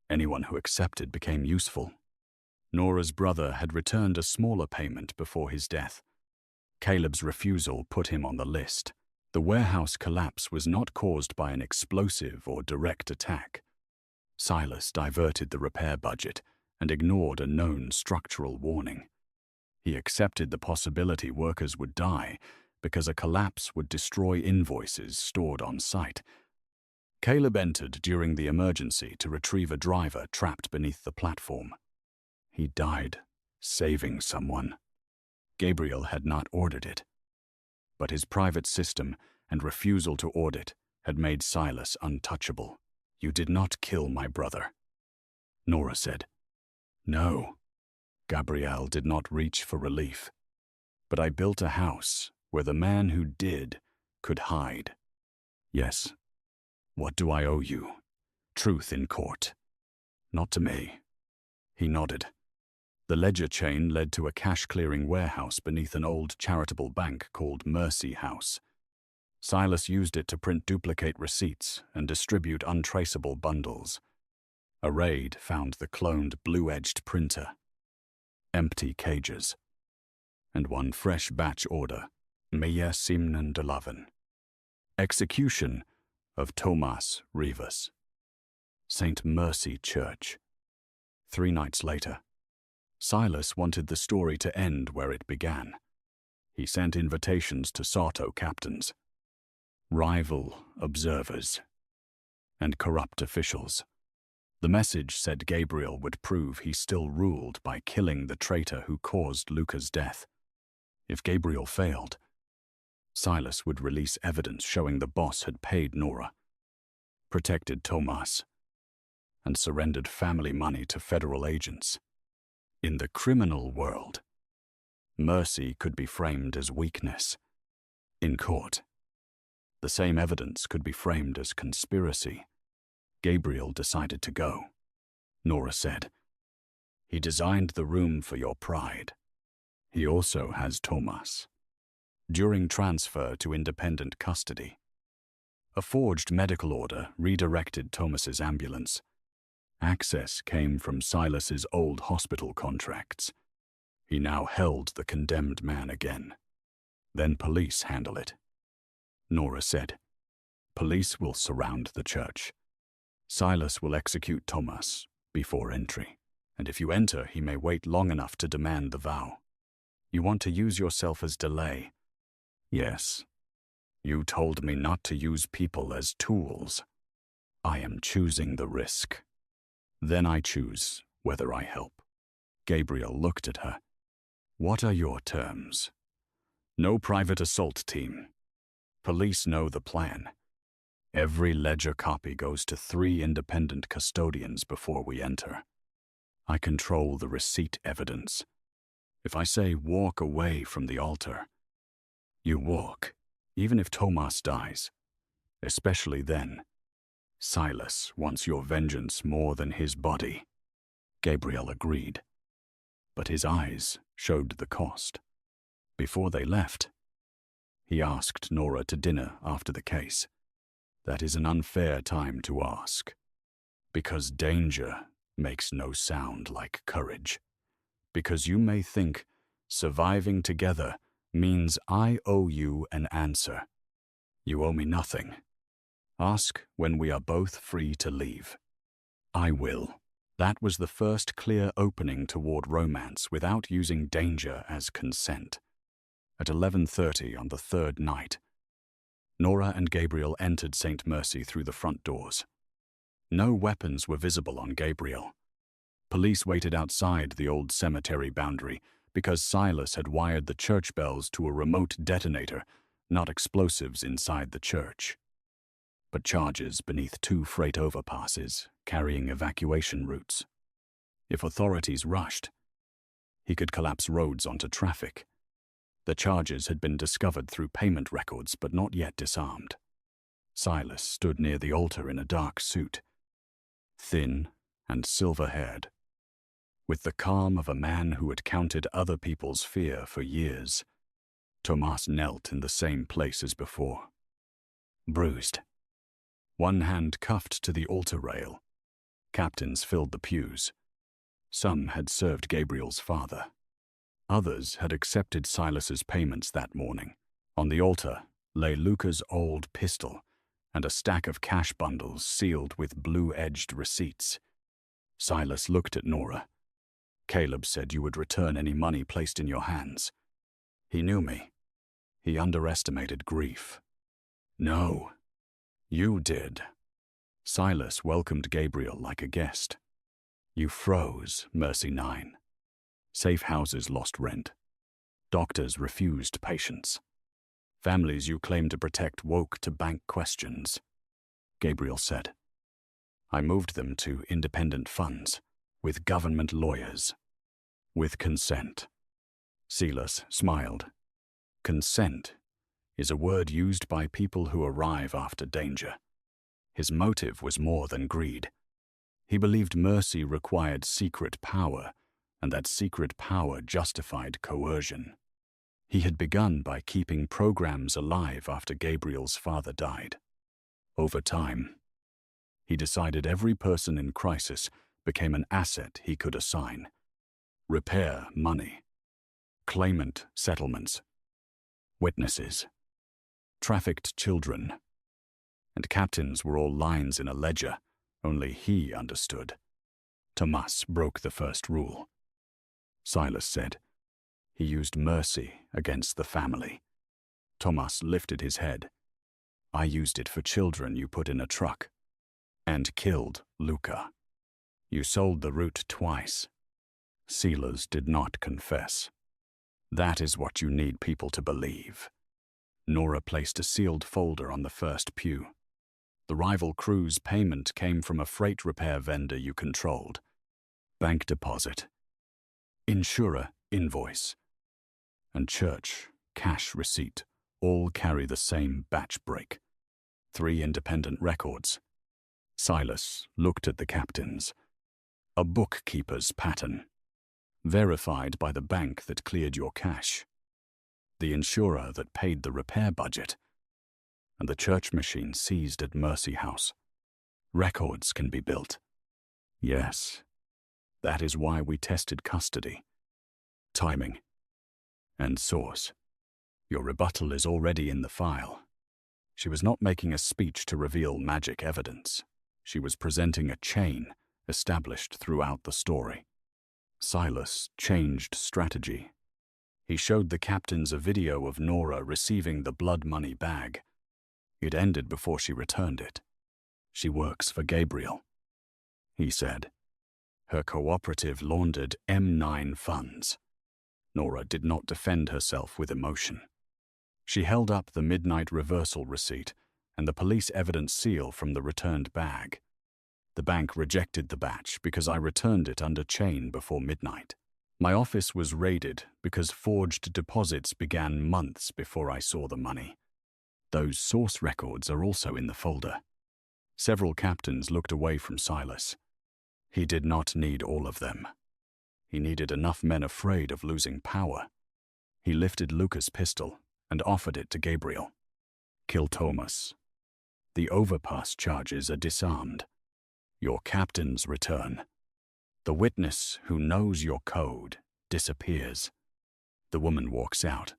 Anyone who accepted became useful. Nora's brother had returned a smaller payment before his death. Caleb's refusal put him on the list. The warehouse collapse was not caused by an explosive or direct attack. Silas diverted the repair budget and ignored a known structural warning. He accepted the possibility workers would die because a collapse would destroy invoices stored on site. Caleb entered during the emergency to retrieve a driver trapped beneath the platform. He died, saving someone. Gabriel had not ordered it, but his private system and refusal to audit had made Silas untouchable. "You did not kill my brother," Nora said. "No." Gabriel did not reach for relief. "But I built a house where the man who did could hide." "Yes. What do I owe you?" "Truth in court." "Not to me." He nodded. The ledger chain led to a cash-clearing warehouse beneath an old charitable bank called Mercy House. Silas used it to print duplicate receipts and distribute untraceable bundles. A raid found the cloned blue-edged printer, empty cages, and one fresh batch order, Mia Simnan Delavan. Execution of Tomas Rivas. St. Mercy Church. 3 nights later. Silas wanted the story to end where it began. He sent invitations to Sarto captains, rival observers, and corrupt officials. The message said Gabriel would prove he still ruled by killing the traitor who caused Luca's death. If Gabriel failed, Silas would release evidence showing the boss had paid Nora, protected Tomas, and surrendered family money to federal agents. In the criminal world, mercy could be framed as weakness. In court, the same evidence could be framed as conspiracy. Gabriel decided to go. Nora said, "He designed the room for your pride. He also has Tomas." During transfer to independent custody, a forged medical order redirected Tomas's ambulance. Access came from Silas's old hospital contracts. He now held the condemned man again. "Then police handle it," Nora said. "Police will surround the church. Silas will execute Tomas before entry, and if you enter, he may wait long enough to demand the vow. You want to use yourself as delay?" "Yes. You told me not to use people as tools. I am choosing the risk. Then I choose whether I help." Gabriel looked at her. "What are your terms?" "No private assault team. Police know the plan. Every ledger copy goes to 3 independent custodians before we enter. I control the receipt evidence. If I say walk away from the altar, you walk, even if Tomas dies. Especially then. Silas wants your vengeance more than his body." Gabriel agreed, but his eyes showed the cost. Before they left, he asked Nora to dinner after the case. That is an unfair time to ask, because danger makes no sound like courage. Because you may think surviving together means I owe you an answer. You owe me nothing. Ask when we are both free to leave. I will. That was the first clear opening toward romance without using danger as consent. At 11:30 on the 3rd night, Nora and Gabriel entered St. Mercy through the front doors. No weapons were visible on Gabriel. Police waited outside the old cemetery boundary because Silas had wired the church bells to a remote detonator, not explosives inside the church, but charges beneath 2 freight overpasses carrying evacuation routes. If authorities rushed, he could collapse roads onto traffic. The charges had been discovered through payment records but not yet disarmed. Silas stood near the altar in a dark suit, thin and silver-haired, with the calm of a man who had counted other people's fear for years. Tomas knelt in the same place as before, bruised, one hand cuffed to the altar rail. Captains filled the pews. Some had served Gabriel's father. Others had accepted Silas's payments that morning. On the altar lay Luca's old pistol and a stack of cash bundles sealed with blue-edged receipts. Silas looked at Nora. "Caleb said you would return any money placed in your hands. He knew me. He underestimated grief." "No, you did." Silas welcomed Gabriel like a guest. "You froze, Mercy 9. Safe houses lost rent. Doctors refused patients. Families you claimed to protect woke to bank questions." Gabriel said, "I moved them to independent funds, with government lawyers, with consent." Silas smiled. Consent is a word used by people who arrive after danger. His motive was more than greed. He believed mercy required secret power, and that secret power justified coercion. He had begun by keeping programs alive after Gabriel's father died. Over time, he decided every person in crisis became an asset he could assign. Repair money, claimant settlements, witnesses, trafficked children, and captains were all lines in a ledger only he understood. Tomas broke the first rule. Silas said he used mercy against the family. Tomas lifted his head. "I used it for children you put in a truck and killed Luca. You sold the route twice." Silas did not confess. "That is what you need people to believe." Nora placed a sealed folder on the first pew. The rival crew's payment came from a freight repair vendor you controlled. Bank deposit, insurer invoice, and church cash receipt all carry the same batch break. 3 independent records. Silas looked at the captains. A bookkeeper's pattern, verified by the bank that cleared your cash, the insurer that paid the repair budget, and the church machine seized at Mercy House. Records can be built. Yes, that is why we tested custody, timing, and source. Your rebuttal is already in the file. She was not making a speech to reveal magic evidence. She was presenting a chain established throughout the story. Silas changed strategy. He showed the captains a video of Nora receiving the blood money bag. It ended before she returned it. "She works for Gabriel," he said. "Her cooperative laundered M9 funds." Nora did not defend herself with emotion. She held up the midnight reversal receipt and the police evidence seal from the returned bag. "The bank rejected the batch because I returned it under chain before midnight. My office was raided because forged deposits began months before I saw the money. Those source records are also in the folder." Several captains looked away from Silas. He did not need all of them. He needed enough men afraid of losing power. He lifted Luca's pistol and offered it to Gabriel. "Kill Tomas. The overpass charges are disarmed. Your captains return. The witness who knows your code disappears." The woman walks out.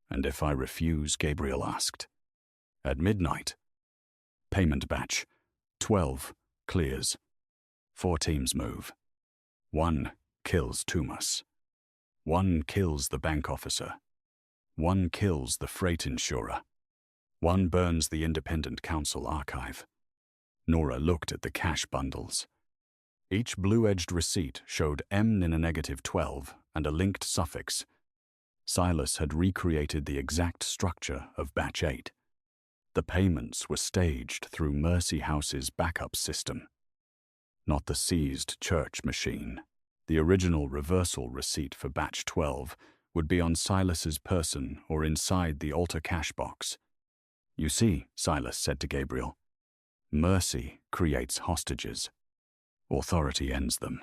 "And if I refuse?" Gabriel asked. "At midnight. Payment batch. 12 clears. 4 teams move. 1 kills Tomas. 1 kills the bank officer. 1 kills the freight insurer. 1 burns the independent counsel archive. Nora looked at the cash bundles. Each blue-edged receipt showed M-12 and a linked suffix. Silas had recreated the exact structure of Batch 8. The payments were staged through Mercy House's backup system. Not the seized church machine. The original reversal receipt for Batch 12 would be on Silas's person or inside the altar cash box. "You see," Silas said to Gabriel, "Mercy creates hostages. Authority ends them."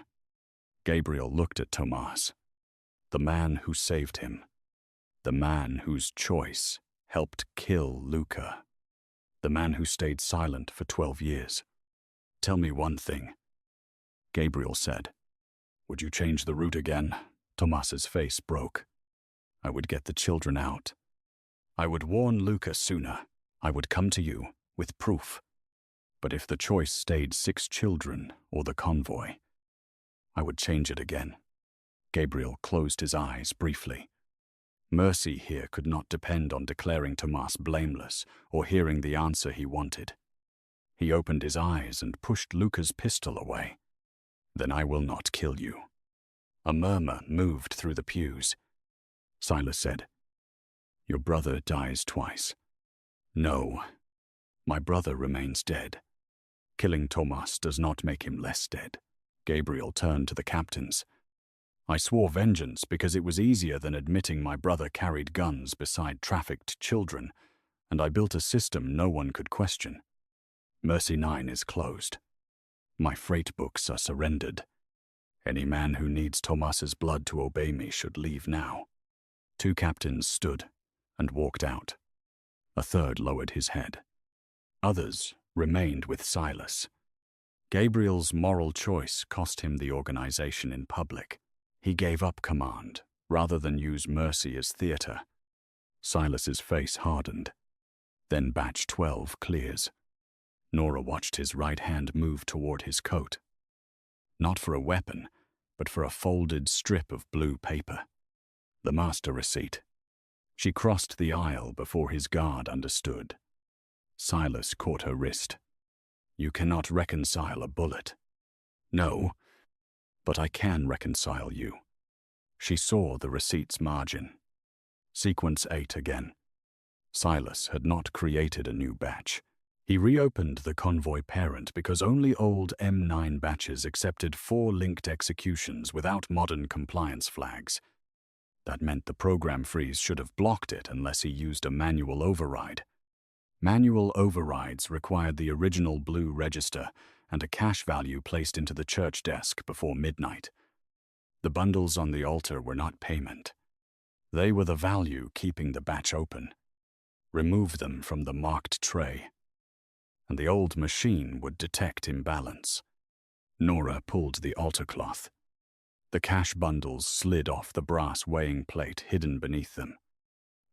Gabriel looked at Tomas, the man who saved him, the man whose choice helped kill Luca, the man who stayed silent for 12 years. "Tell me one thing," Gabriel said. "Would you change the route again?" Tomas's face broke. "I would get the children out. I would warn Luca sooner. I would come to you with proof. But if the choice stayed 6 children or the convoy, I would change it again." Gabriel closed his eyes briefly. Mercy here could not depend on declaring Tomas blameless or hearing the answer he wanted. He opened his eyes and pushed Luca's pistol away. "Then I will not kill you." A murmur moved through the pews. Silas said, "Your brother dies twice." "No, my brother remains dead. Killing Tomas does not make him less dead." Gabriel turned to the captains. "I swore vengeance because it was easier than admitting my brother carried guns beside trafficked children, and I built a system no one could question. Mercy 9 is closed. My freight books are surrendered. Any man who needs Tomas's blood to obey me should leave now." 2 captains stood and walked out. A third lowered his head. Others remained with Silas. Gabriel's moral choice cost him the organization in public. He gave up command rather than use mercy as theater. Silas's face hardened. Then Batch 12 clears. Nora watched his right hand move toward his coat. Not for a weapon, but for a folded strip of blue paper. The master receipt. She crossed the aisle before his guard understood. Silas caught her wrist. "You cannot reconcile a bullet." "No, but I can reconcile you." She saw the receipt's margin. Sequence 8 again. Silas had not created a new batch. He reopened the convoy parent because only old M9 batches accepted 4 linked executions without modern compliance flags. That meant the program freeze should have blocked it unless he used a manual override. Manual overrides required the original blue register and a cash value placed into the church desk before midnight. The bundles on the altar were not payment. They were the value keeping the batch open. Remove them from the marked tray, and the old machine would detect imbalance. Nora pulled the altar cloth. The cash bundles slid off the brass weighing plate hidden beneath them.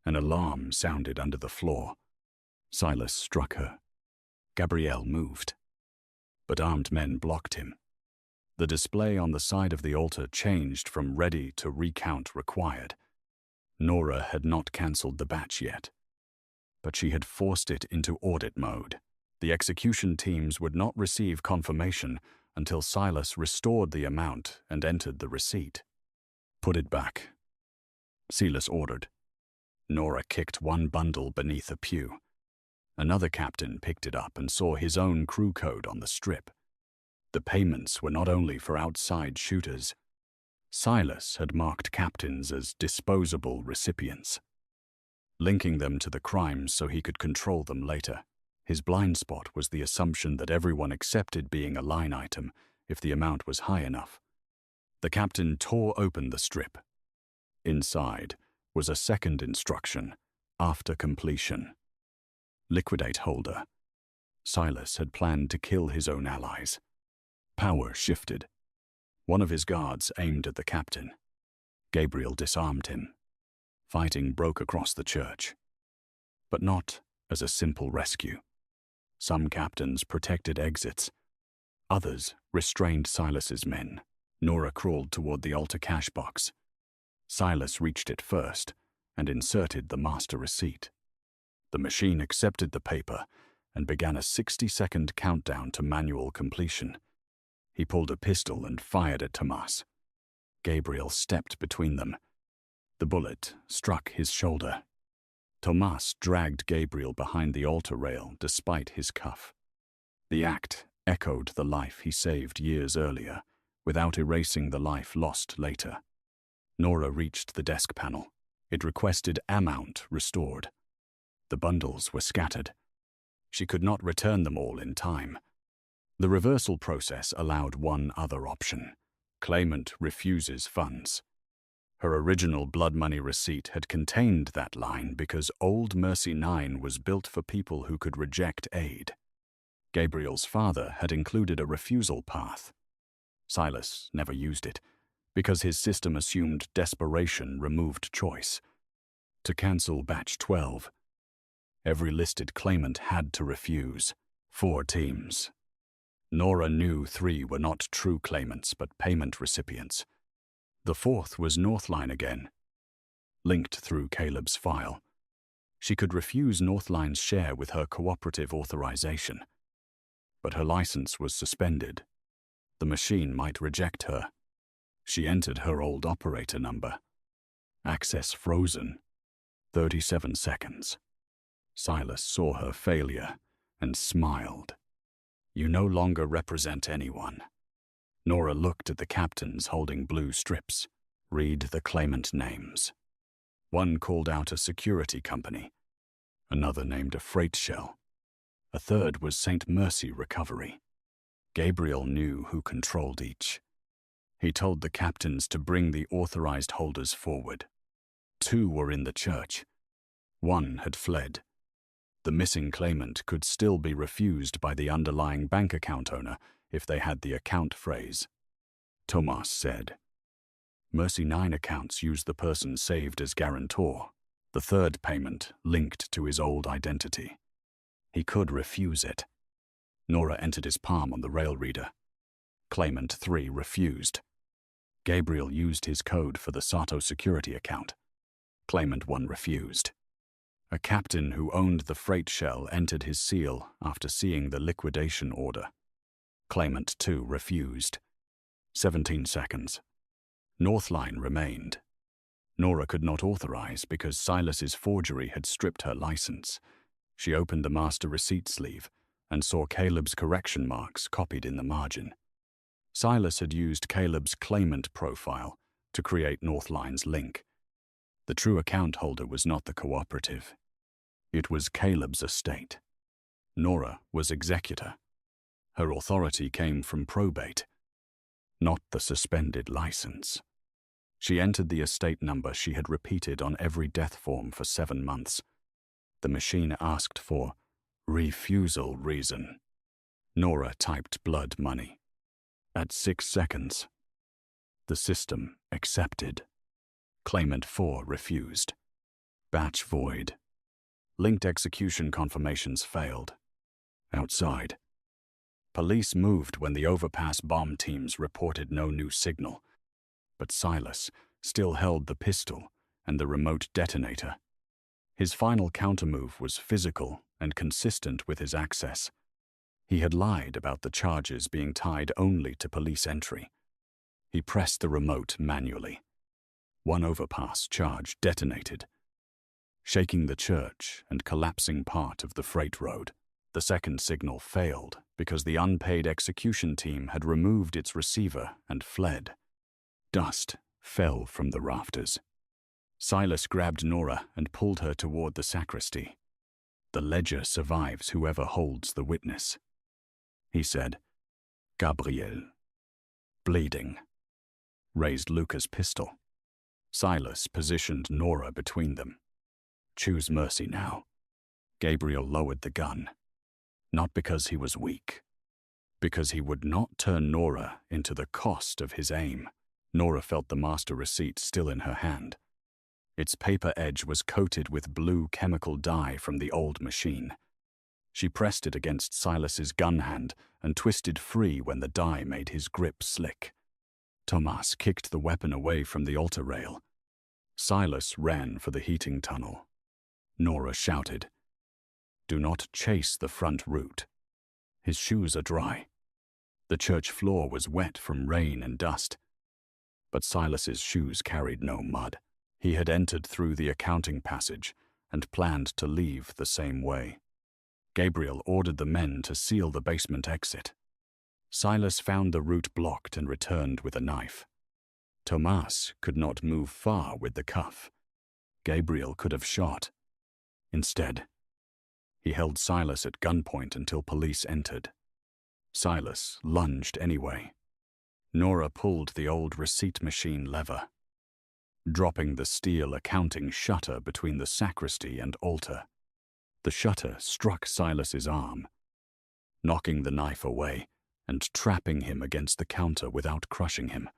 An alarm sounded under the floor. Silas struck her. Gabriel moved. But armed men blocked him. The display on the side of the altar changed from ready to recount required. Nora had not cancelled the batch yet, but she had forced it into audit mode. The execution teams would not receive confirmation until Silas restored the amount and entered the receipt. "Put it back," Silas ordered. Nora kicked one bundle beneath a pew. Another captain picked it up and saw his own crew code on the strip. The payments were not only for outside shooters. Silas had marked captains as disposable recipients, linking them to the crimes so he could control them later. His blind spot was the assumption that everyone accepted being a line item if the amount was high enough. The captain tore open the strip. Inside was a second instruction, after completion. Liquidate holder. Silas had planned to kill his own allies. Power shifted. One of his guards aimed at the captain. Gabriel disarmed him. Fighting broke across the church. But not as a simple rescue. Some captains protected exits. Others restrained Silas's men. Nora crawled toward the altar cash box. Silas reached it first and inserted the master receipt. The machine accepted the paper and began a 60-second countdown to manual completion. He pulled a pistol and fired at Tomas. Gabriel stepped between them. The bullet struck his shoulder. Tomas dragged Gabriel behind the altar rail despite his cuff. The act echoed the life he saved years earlier, without erasing the life lost later. Nora reached the desk panel. It requested amount restored. The bundles were scattered. She could not return them all in time. The reversal process allowed one other option. Claimant refuses funds. Her original blood money receipt had contained that line because Old Mercy 9 was built for people who could reject aid. Gabriel's father had included a refusal path. Silas never used it, because his system assumed desperation removed choice. To cancel Batch 12, every listed claimant had to refuse. 4 teams. Nora knew 3 were not true claimants but payment recipients. The 4th was Northline again, linked through Caleb's file. She could refuse Northline's share with her cooperative authorization. But her license was suspended. The machine might reject her. She entered her old operator number. Access frozen. 37 seconds. Silas saw her failure and smiled. You no longer represent anyone. Nora looked at the captains holding blue strips. Read the claimant names. One called out a security company. Another named a freight shell. A third was St. Mercy Recovery. Gabriel knew who controlled each. He told the captains to bring the authorized holders forward. 2 were in the church. 1 had fled. The missing claimant could still be refused by the underlying bank account owner if they had the account phrase. Tomas said, Mercy 9 accounts use the person saved as guarantor, the 3rd payment linked to his old identity. He could refuse it. Nora entered his palm on the rail reader. Claimant 3 refused. Gabriel used his code for the Sarto security account. Claimant 1 refused. A captain who owned the freight shell entered his seal after seeing the liquidation order. Claimant 2 refused. 17 seconds. Northline remained. Nora could not authorize because Silas's forgery had stripped her license. She opened the master receipt sleeve and saw Caleb's correction marks copied in the margin. Silas had used Caleb's claimant profile to create Northline's link. The true account holder was not the cooperative. It was Caleb's estate. Nora was executor. Her authority came from probate, not the suspended license. She entered the estate number she had repeated on every death form for 7 months. The machine asked for refusal reason. Nora typed blood money. At 6 seconds, the system accepted. Claimant 4 refused. Batch void. Linked execution confirmations failed. Outside. Police moved when the overpass bomb teams reported no new signal, but Silas still held the pistol and the remote detonator. His final countermove was physical and consistent with his access. He had lied about the charges being tied only to police entry. He pressed the remote manually. 1 overpass charge detonated, shaking the church and collapsing part of the freight road. The 2nd signal failed because the unpaid execution team had removed its receiver and fled. Dust fell from the rafters. Silas grabbed Nora and pulled her toward the sacristy. The ledger survives whoever holds the witness. He said, Gabriel. Bleeding. Raised Luca's pistol. Silas positioned Nora between them. Choose mercy now. Gabriel lowered the gun. Not because he was weak. Because he would not turn Nora into the cost of his aim. Nora felt the master receipt still in her hand. Its paper edge was coated with blue chemical dye from the old machine. She pressed it against Silas's gun hand and twisted free when the dye made his grip slick. Tomas kicked the weapon away from the altar rail. Silas ran for the heating tunnel. Nora shouted, Do not chase the front route. His shoes are dry. The church floor was wet from rain and dust. But Silas's shoes carried no mud. He had entered through the accounting passage and planned to leave the same way. Gabriel ordered the men to seal the basement exit. Silas found the route blocked and returned with a knife. Tomas could not move far with the cuff. Gabriel could have shot. Instead, he held Silas at gunpoint until police entered. Silas lunged anyway. Nora pulled the old receipt machine lever, dropping the steel accounting shutter between the sacristy and altar. The shutter struck Silas's arm, knocking the knife away and trapping him against the counter without crushing him.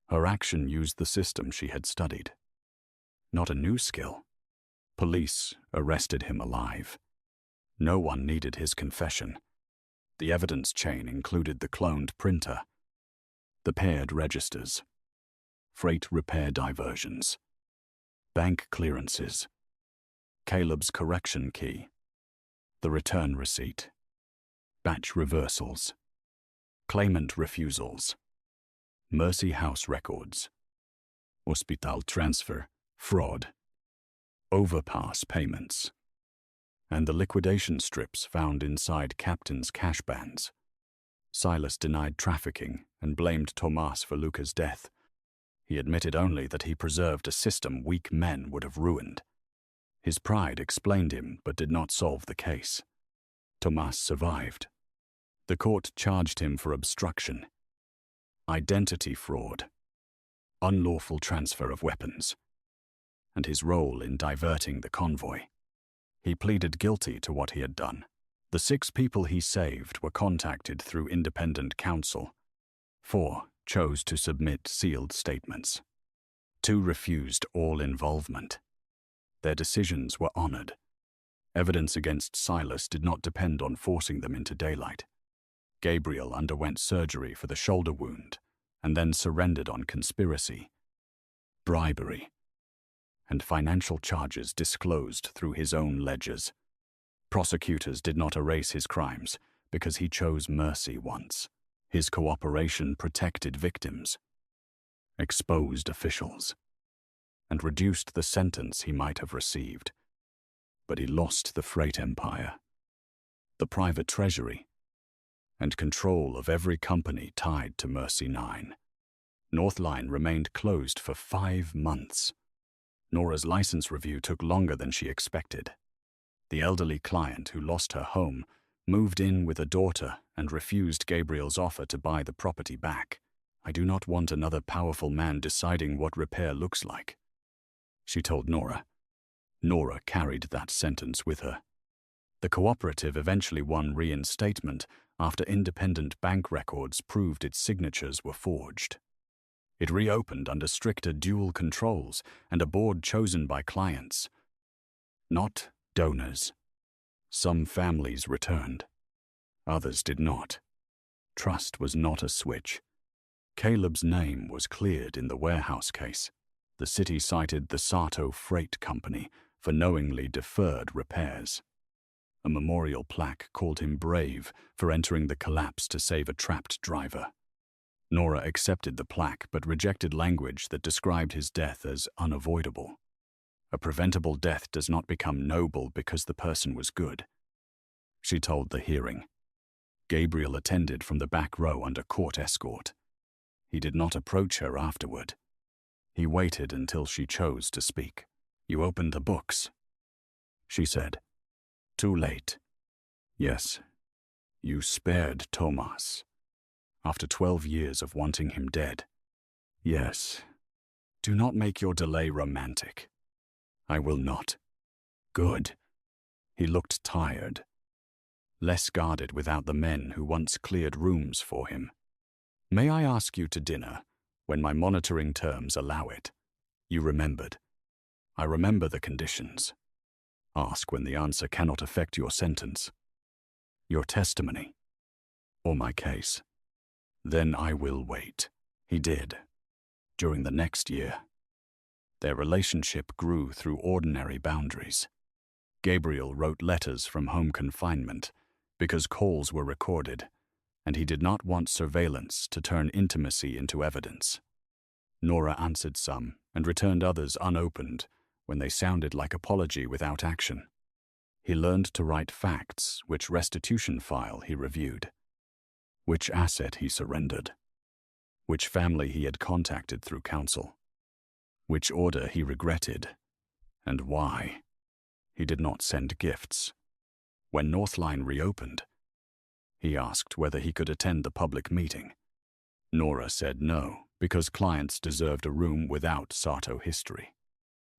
Her action used the system she had studied. Not a new skill. Police arrested him alive. No one needed his confession. The evidence chain included the cloned printer, the paired registers, freight repair diversions, bank clearances, Caleb's correction key, the return receipt, batch reversals, claimant refusals, Mercy House records, hospital transfer, fraud, overpass payments, and the liquidation strips found inside Captain's cash bands. Silas denied trafficking and blamed Tomas for Luca's death. He admitted only that he preserved a system weak men would have ruined. His pride explained him but did not solve the case. Tomas survived. The court charged him for obstruction, identity fraud, unlawful transfer of weapons, and his role in diverting the convoy. He pleaded guilty to what he had done. The 6 people he saved were contacted through independent counsel. 4 chose to submit sealed statements. 2 refused all involvement. Their decisions were honored. Evidence against Silas did not depend on forcing them into daylight. Gabriel underwent surgery for the shoulder wound and then surrendered on conspiracy, bribery, and financial charges disclosed through his own ledgers. Prosecutors did not erase his crimes because he chose mercy once. His cooperation protected victims, exposed officials, and reduced the sentence he might have received. But he lost the freight empire, the private treasury, and control of every company tied to Mercy 9. Northline remained closed for 5 months. Nora's license review took longer than she expected. The elderly client who lost her home moved in with a daughter and refused Gabriel's offer to buy the property back. "I do not want another powerful man deciding what repair looks like," she told Nora. Nora carried that sentence with her. The cooperative eventually won reinstatement after independent bank records proved its signatures were forged. It reopened under stricter dual controls and a board chosen by clients, not donors. Some families returned. Others did not. Trust was not a switch. Caleb's name was cleared in the warehouse case. The city cited the Sarto Freight Company for knowingly deferred repairs. A memorial plaque called him brave for entering the collapse to save a trapped driver. Nora accepted the plaque but rejected language that described his death as unavoidable. A preventable death does not become noble because the person was good, she told the hearing. Gabriel attended from the back row under court escort. He did not approach her afterward. He waited until she chose to speak. "You opened the books," she said. "Too late." "Yes, you spared Tomas. After 12 years of wanting him dead." "Yes. Do not make your delay romantic." "I will not." "Good." He looked tired, less guarded without the men who once cleared rooms for him. "May I ask you to dinner when my monitoring terms allow it?" You remembered. "I remember the conditions." "Ask when the answer cannot affect your sentence, your testimony, or my case." "Then I will wait." He did. During the next year, their relationship grew through ordinary boundaries. Gabriel wrote letters from home confinement because calls were recorded, and he did not want surveillance to turn intimacy into evidence. Nora answered some and returned others unopened when they sounded like apology without action. He learned to write facts, which restitution file he reviewed, which asset he surrendered, which family he had contacted through counsel, which order he regretted, and why he did not send gifts. When Northline reopened, he asked whether he could attend the public meeting. Nora said no, because clients deserved a room without Sarto history.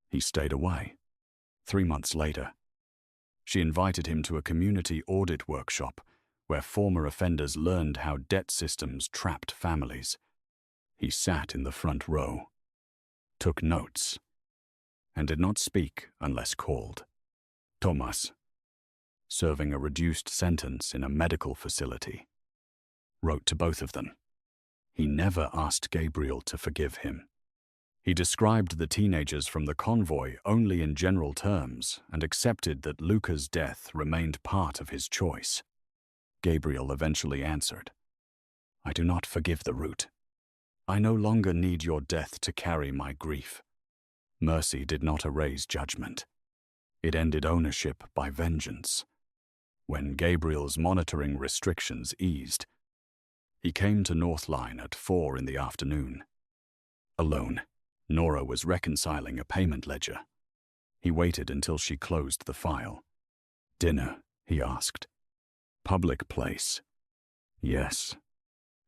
He stayed away. 3 months later, she invited him to a community audit workshop where former offenders learned how debt systems trapped families. He sat in the front row, took notes, and did not speak unless called. Tomas, serving a reduced sentence in a medical facility, wrote to both of them. He never asked Gabriel to forgive him. He described the teenagers from the convoy only in general terms and accepted that Luca's death remained part of his choice. Gabriel eventually answered, "I do not forgive the root. I no longer need your death to carry my grief." Mercy did not erase judgment. It ended ownership by vengeance. When Gabriel's monitoring restrictions eased, he came to Northline at 4 in the afternoon. Alone, Nora was reconciling a payment ledger. He waited until she closed the file. "Dinner?" he asked. "Public place?" "Yes."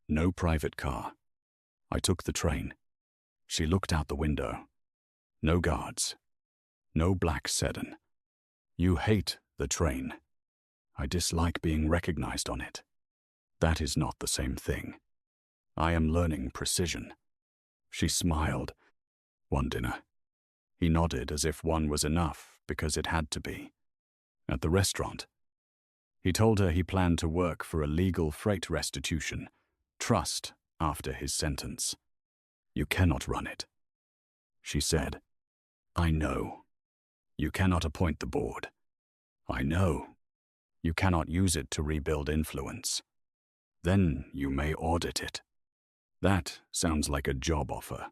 "No private car?" "I took the train." She looked out the window. "No guards. No black sedan." "You hate the train." "I dislike being recognized on it." "That is not the same thing. I am learning precision." She smiled. "One dinner." He nodded as if one was enough because it had to be. At the restaurant, he told her he planned to work for a legal freight restitution trust after his sentence. "You cannot run it." She said, "I know. You cannot appoint the board." "I know. You cannot use it to rebuild influence." "Then you may audit it." "That sounds like a job offer."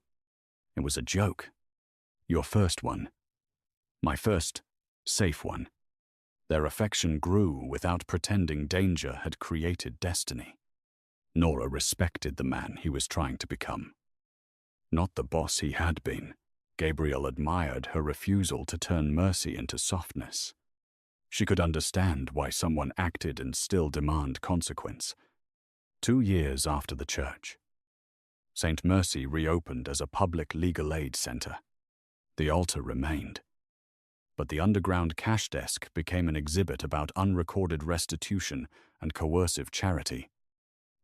"It was a joke." "Your first one." "My first, safe one." Their affection grew without pretending danger had created destiny. Nora respected the man he was trying to become. Not the boss he had been. Gabriel admired her refusal to turn mercy into softness. She could understand why someone acted and still demand consequence. 2 years after the church, St. Mercy reopened as a public legal aid center. The altar remained, but the underground cash desk became an exhibit about unrecorded restitution and coercive charity.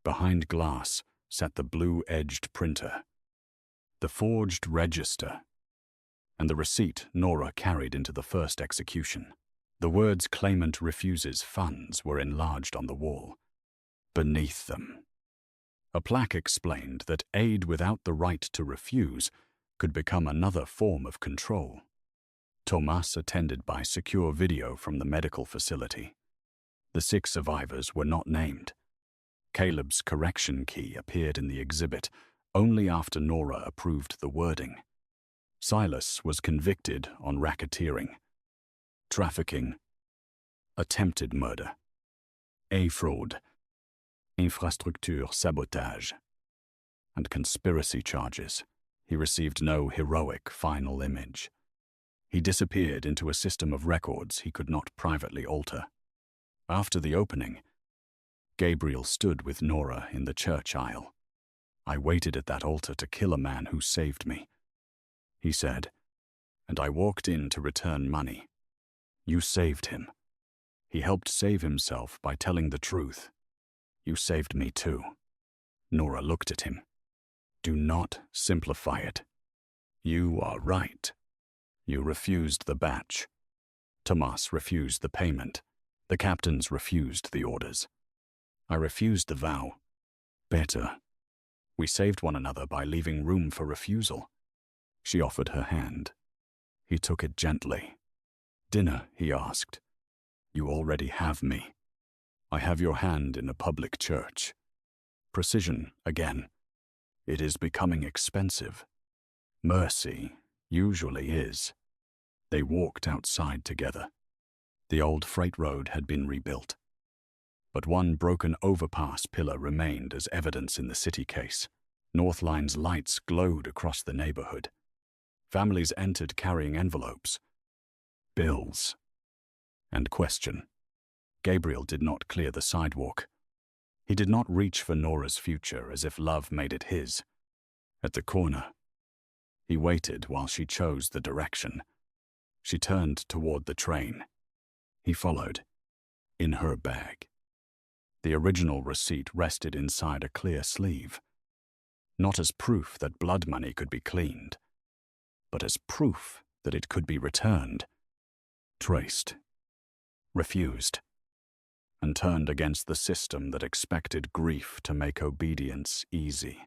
Behind glass sat the blue-edged printer, the forged register, and the receipt Nora carried into the first execution. The words "claimant refuses funds" were enlarged on the wall. Beneath them, a plaque explained that aid without the right to refuse could become another form of control. Tomas attended by secure video from the medical facility. The 6 survivors were not named. Caleb's correction key appeared in the exhibit only after Nora approved the wording. Silas was convicted on racketeering, trafficking, attempted murder, fraud, infrastructure sabotage, and conspiracy charges. He received no heroic final image. He disappeared into a system of records he could not privately alter. After the opening, Gabriel stood with Nora in the church aisle. "I waited at that altar to kill a man who saved me," he said, "and I walked in to return money. You saved him. He helped save himself by telling the truth. You saved me too." Nora looked at him. "Do not simplify it. You are right. You refused the batch. Tomas refused the payment. The captains refused the orders. I refused the vow. Better. We saved one another by leaving room for refusal." She offered her hand. He took it gently. Dinner, he asked. You already have me. I have your hand in a public church. Precision, again. It is becoming expensive. Mercy usually is. They walked outside together. The old freight road had been rebuilt, but one broken overpass pillar remained as evidence in the city case. North Line's lights glowed across the neighborhood. Families entered carrying envelopes, bills, and question. Gabriel did not clear the sidewalk. He did not reach for Nora's future as if love made it his. At the corner, he waited while she chose the direction. She turned toward the train. He followed, in her bag. The original receipt rested inside a clear sleeve, not as proof that blood money could be cleaned, but as proof that it could be returned, traced, refused, and turned against the system that expected grief to make obedience easy.